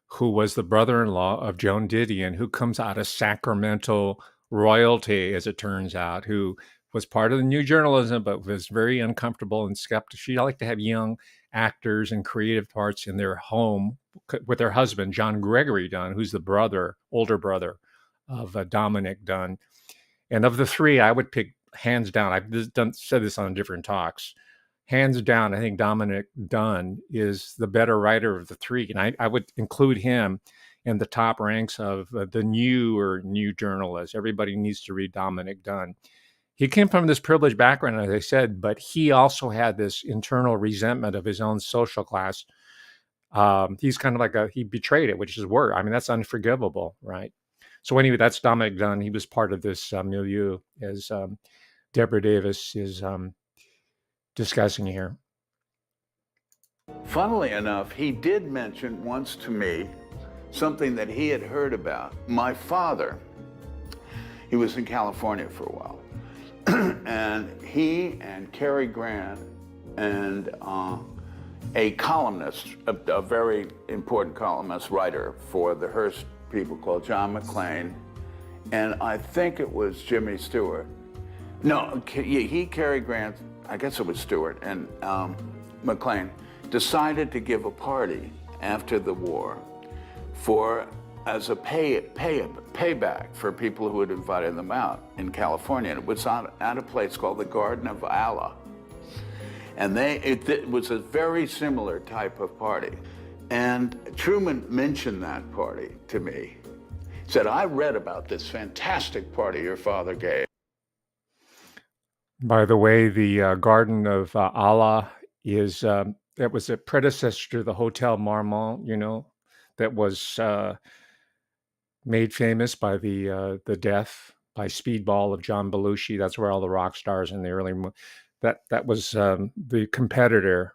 who was the brother-in-law of Joan Didion, who comes out of Sacramento royalty, as it turns out, who was part of the new journalism, but was very uncomfortable and skeptical. She liked to have young actors and creative parts in their home with her husband, John Gregory Dunn, who's the older brother of Dominic Dunn. And of the three, I would pick hands down. I've said this on different talks. Hands down, I think Dominic Dunn is the better writer of the three. And I would include him in the top ranks of the new journalists. Everybody needs to read Dominic Dunn. He came from this privileged background, as I said, but he also had this internal resentment of his own social class. He's kind of like he betrayed it, which is worse. I mean, that's unforgivable, right? So anyway, that's Dominic Dunn. He was part of this milieu, as Deborah Davis is discussing here. Funnily enough, he did mention once to me something that he had heard about. My father, he was in California for a while, and he and Cary Grant and a columnist, a very important columnist, writer for the Hearst people called John McClain, and I think it was Jimmy Stewart. No, Cary Grant, I guess it was Stewart, and McClain decided to give a party after the war as a payback for people who had invited them out in California. And it was at a place called the Garden of Allah. And it was a very similar type of party. And Truman mentioned that party to me. He said, I read about this fantastic party your father gave. By the way, the Garden of Allah is, that was a predecessor to the Hotel Marmont, that was made famous by the death by Speedball of John Belushi. That's where all the rock stars in the early that was the competitor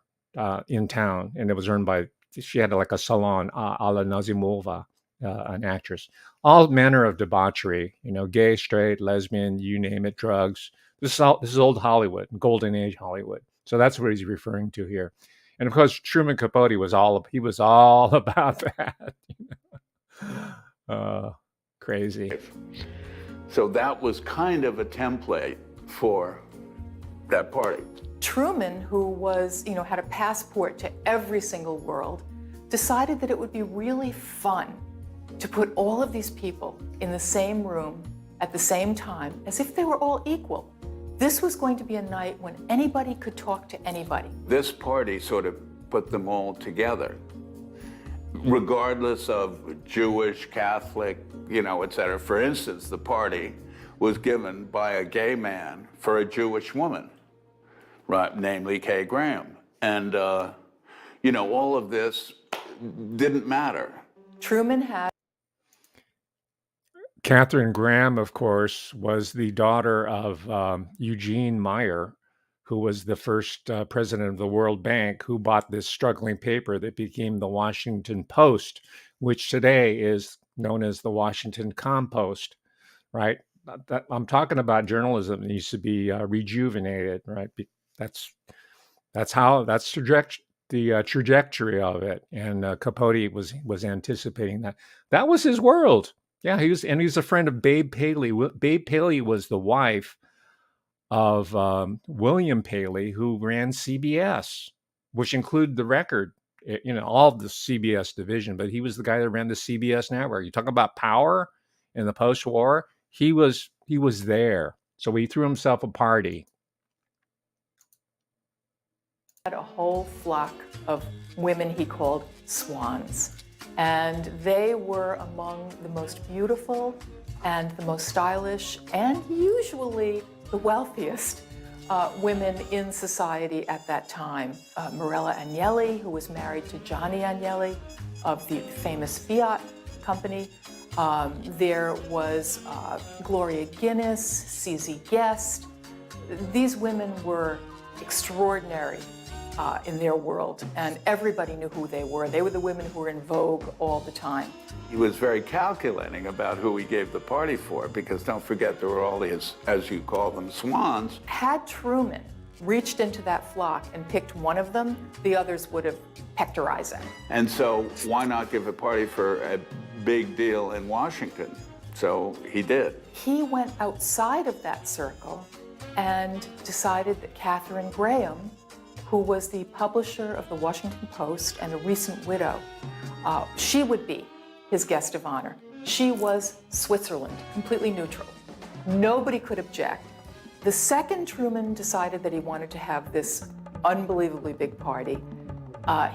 in town, and it was run by. She had like a salon, Alla Nazimova, an actress. All manner of debauchery, gay, straight, lesbian, you name it, drugs. This is old Hollywood, golden age Hollywood. So that's what he's referring to here. And of course, Truman Capote was all about that. Crazy. So that was kind of a template for that party. Truman, who was, had a passport to every single world, decided that it would be really fun to put all of these people in the same room at the same time, as if they were all equal. This was going to be a night when anybody could talk to anybody. This party sort of put them all together, regardless of Jewish, Catholic, et cetera. For instance, the party was given by a gay man for a Jewish woman, right, namely Kay Graham. And, all of this didn't matter. Truman had... Catherine Graham, of course, was the daughter of Eugene Meyer, who was the first president of the World Bank, who bought this struggling paper that became the Washington Post, which today is known as the Washington Compost, right? I'm talking about journalism that needs to be rejuvenated, right? That's the trajectory of it, and Capote was anticipating that. That was his world. Yeah, he's a friend of Babe Paley. Babe Paley was the wife of William Paley, who ran CBS, which included the Record, all of the CBS division. But he was the guy that ran the CBS network. You talk about power in the post-war. He was there. So he threw himself a party. Had a whole flock of women he called swans. And they were among the most beautiful and the most stylish and usually the wealthiest women in society at that time. Mirella Agnelli, who was married to Johnny Agnelli of the famous Fiat company. There was Gloria Guinness, CZ Guest. These women were extraordinary in their world, and everybody knew who they were. They were the women who were in vogue all the time. He was very calculating about who he gave the party for, because don't forget there were all these, as you call them, swans. Had Truman reached into that flock and picked one of them, the others would have pecked her eyes out. And so why not give a party for a big deal in Washington? So he did. He went outside of that circle and decided that Katharine Graham, who was the publisher of the Washington Post and a recent widow, she would be his guest of honor. She was Switzerland, completely neutral. Nobody could object. The second Truman decided that he wanted to have this unbelievably big party,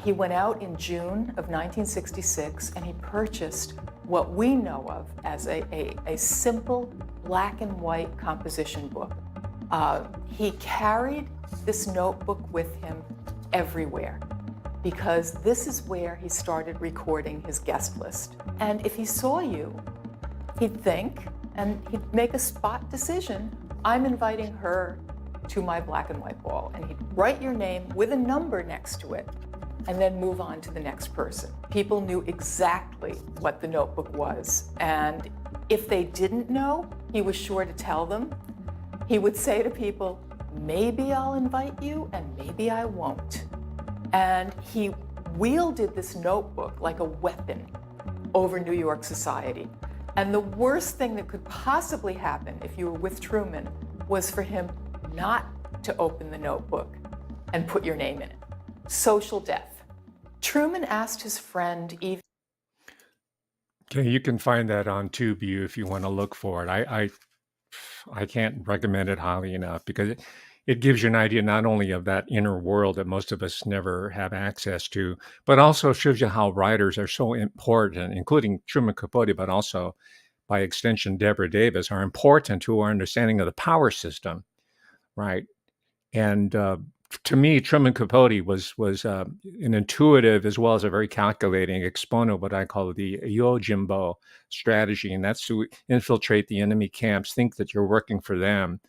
he went out in June of 1966 and he purchased what we know of as a simple black and white composition book. He carried this notebook with him everywhere, because this is where he started recording his guest list. And if he saw you, he'd think, and he'd make a spot decision, I'm inviting her to my black and white ball. And he'd write your name with a number next to it, and then move on to the next person. People knew exactly what the notebook was. And if they didn't know, he was sure to tell them. He would say to people, maybe I'll invite you and maybe I won't. And he wielded this notebook like a weapon over New York society. And the worst thing that could possibly happen if you were with Truman was for him not to open the notebook and put your name in it. Social death. Truman asked his friend Eve. Okay, you can find that on TubeView if you want to look for it. I can't recommend it highly enough, because it gives you an idea not only of that inner world that most of us never have access to, but also shows you how writers are so important, including Truman Capote, but also by extension Deborah Davis, are important to our understanding of the power system, right? And to me, Truman Capote was an intuitive as well as a very calculating exponent of what I call the Yojimbo strategy, and that's to infiltrate the enemy camps, think that you're working for them,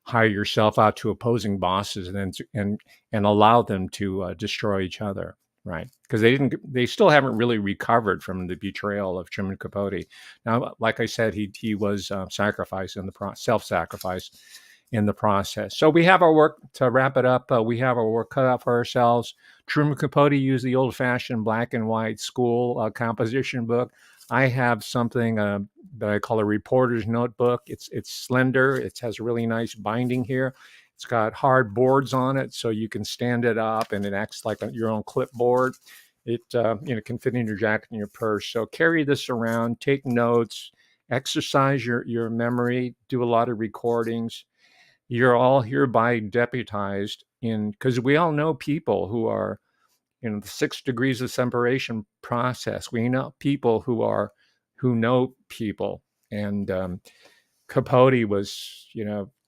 hire yourself out to opposing bosses, and allow them to destroy each other, right? Because they still haven't really recovered from the betrayal of Truman Capote. Now, like I said, he was sacrificed in the self-sacrifice in the process. So we have our work to wrap it up. We have our work cut out for ourselves. Truman Capote used the old-fashioned black and white school composition book. I have something that I call a reporter's notebook. It's slender. It has a really nice binding here. It's got hard boards on it, so you can stand it up, and it acts like your own clipboard. It can fit in your jacket and your purse. So carry this around, take notes, exercise your memory, do a lot of recordings. You're all hereby deputized because we all know people who are, the 6 degrees of separation process. We know people who know people. And Capote was,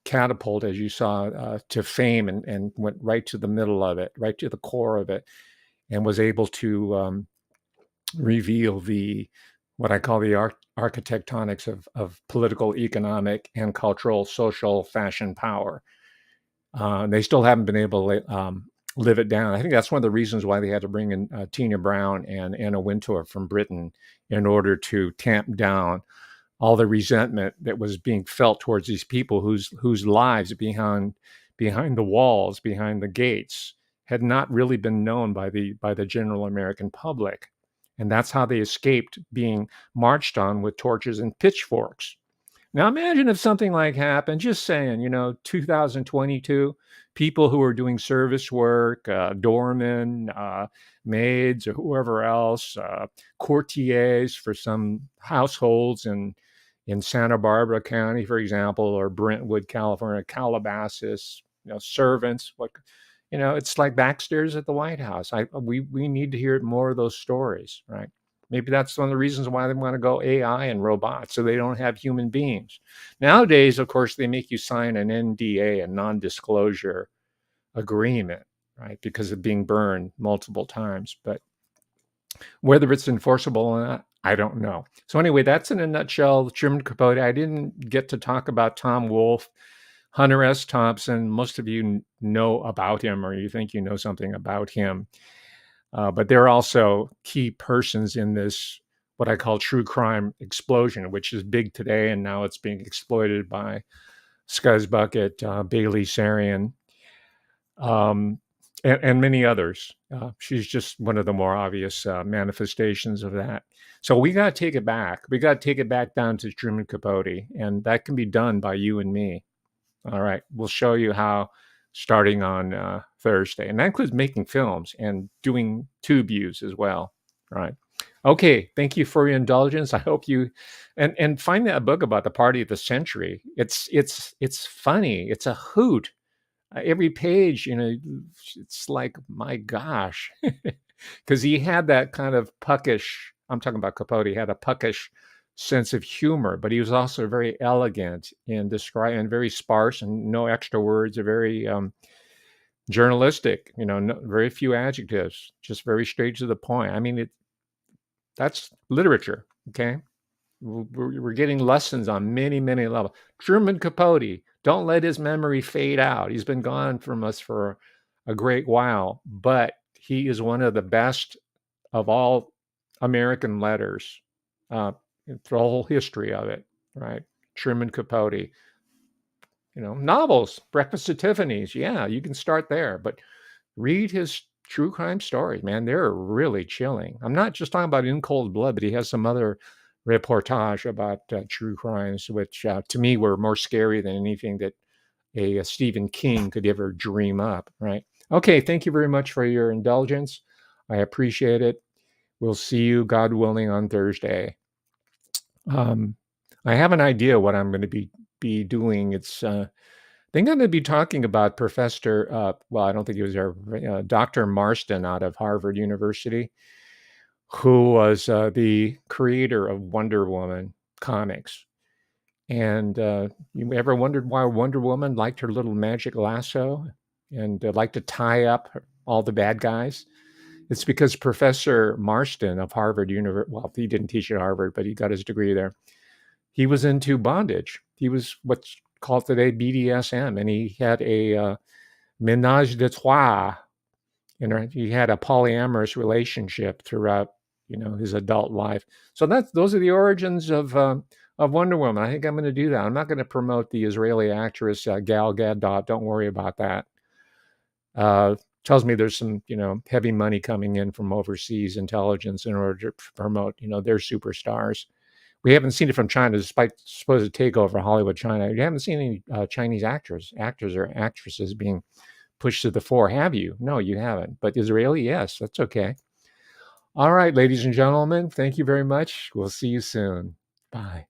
catapulted, as you saw, to fame and went right to the middle of it, right to the core of it, and was able to reveal what I call the architectonics of political, economic, and cultural, social, fashion power. They still haven't been able to live it down. I think that's one of the reasons why they had to bring in Tina Brown and Anna Wintour from Britain in order to tamp down all the resentment that was being felt towards these people whose lives behind the walls, behind the gates, had not really been known by the general American public. And that's how they escaped being marched on with torches and pitchforks. Now imagine if something like happened, just saying, 2022, people who are doing service work, doormen, maids, or whoever else, courtiers for some households in Santa Barbara County, for example, or Brentwood, California, Calabasas, servants, it's like backstairs at the White House. We need to hear more of those stories, right? Maybe that's one of the reasons why they want to go AI and robots, so they don't have human beings. Nowadays, of course, they make you sign an NDA, a non-disclosure agreement, right? Because of being burned multiple times. But whether it's enforceable I don't know. So anyway, that's in a nutshell Truman Capote. I didn't get to talk about Thom Wolfe, Hunter S. Thompson. Most of you know about him, or you think you know something about him. But they're also key persons in this, what I call true crime explosion, which is big today, and now it's being exploited by Scuzz Bucket, Bailey Sarian, and many others. She's just one of the more obvious manifestations of that. So we got to take it back. We got to take it back down to Truman Capote, and that can be done by you and me. All right, we'll show you how starting on Thursday, and that includes making films and doing tube views as well. All right. Okay, thank you for your indulgence. I hope you and find that book about the party of the century. It's funny. It's a hoot. Every page, it's like, my gosh, because he had that kind of puckish. I'm talking about Capote. He had a puckish sense of humor, but he was also very elegant in describing, and very sparse and no extra words. Are very journalistic. Very few adjectives, just very straight to the point. I mean, that's literature. Okay. We're getting lessons on many, many levels. Truman Capote, don't let his memory fade out. He's been gone from us for a great while, but he is one of the best of all American letters through the whole history of it, right? Truman Capote. Novels, Breakfast at Tiffany's. Yeah, you can start there, but read his true crime stories, man. They're really chilling. I'm not just talking about In Cold Blood, but he has some other reportage about true crimes, which to me were more scary than anything that a Stephen King could ever dream up, right? Okay, thank you very much for your indulgence. I appreciate it. We'll see you, God willing, on Thursday. I have an idea what I'm going to be doing. It's I think I'm going to be talking about Professor, well, I don't think he was there, Dr. Marston out of Harvard University, who was the creator of Wonder Woman comics. And you ever wondered why Wonder Woman liked her little magic lasso and liked to tie up all the bad guys? It's because Professor Marston of Harvard University, well, he didn't teach at Harvard, but he got his degree there. He was into bondage. He was what's called today BDSM, and he had a ménage de trois. He had a polyamorous relationship throughout, his adult life. So those are the origins of Wonder Woman. I think I'm going to do that. I'm not going to promote the Israeli actress Gal Gadot. Don't worry about that. Tells me there's some, heavy money coming in from overseas intelligence in order to promote, their superstars. We haven't seen it from China, despite supposed takeover of Hollywood China. You haven't seen any Chinese actors or actresses being pushed to the fore, have you? No, you haven't. But Israeli, yes, that's okay. All right, ladies and gentlemen, thank you very much. We'll see you soon. Bye.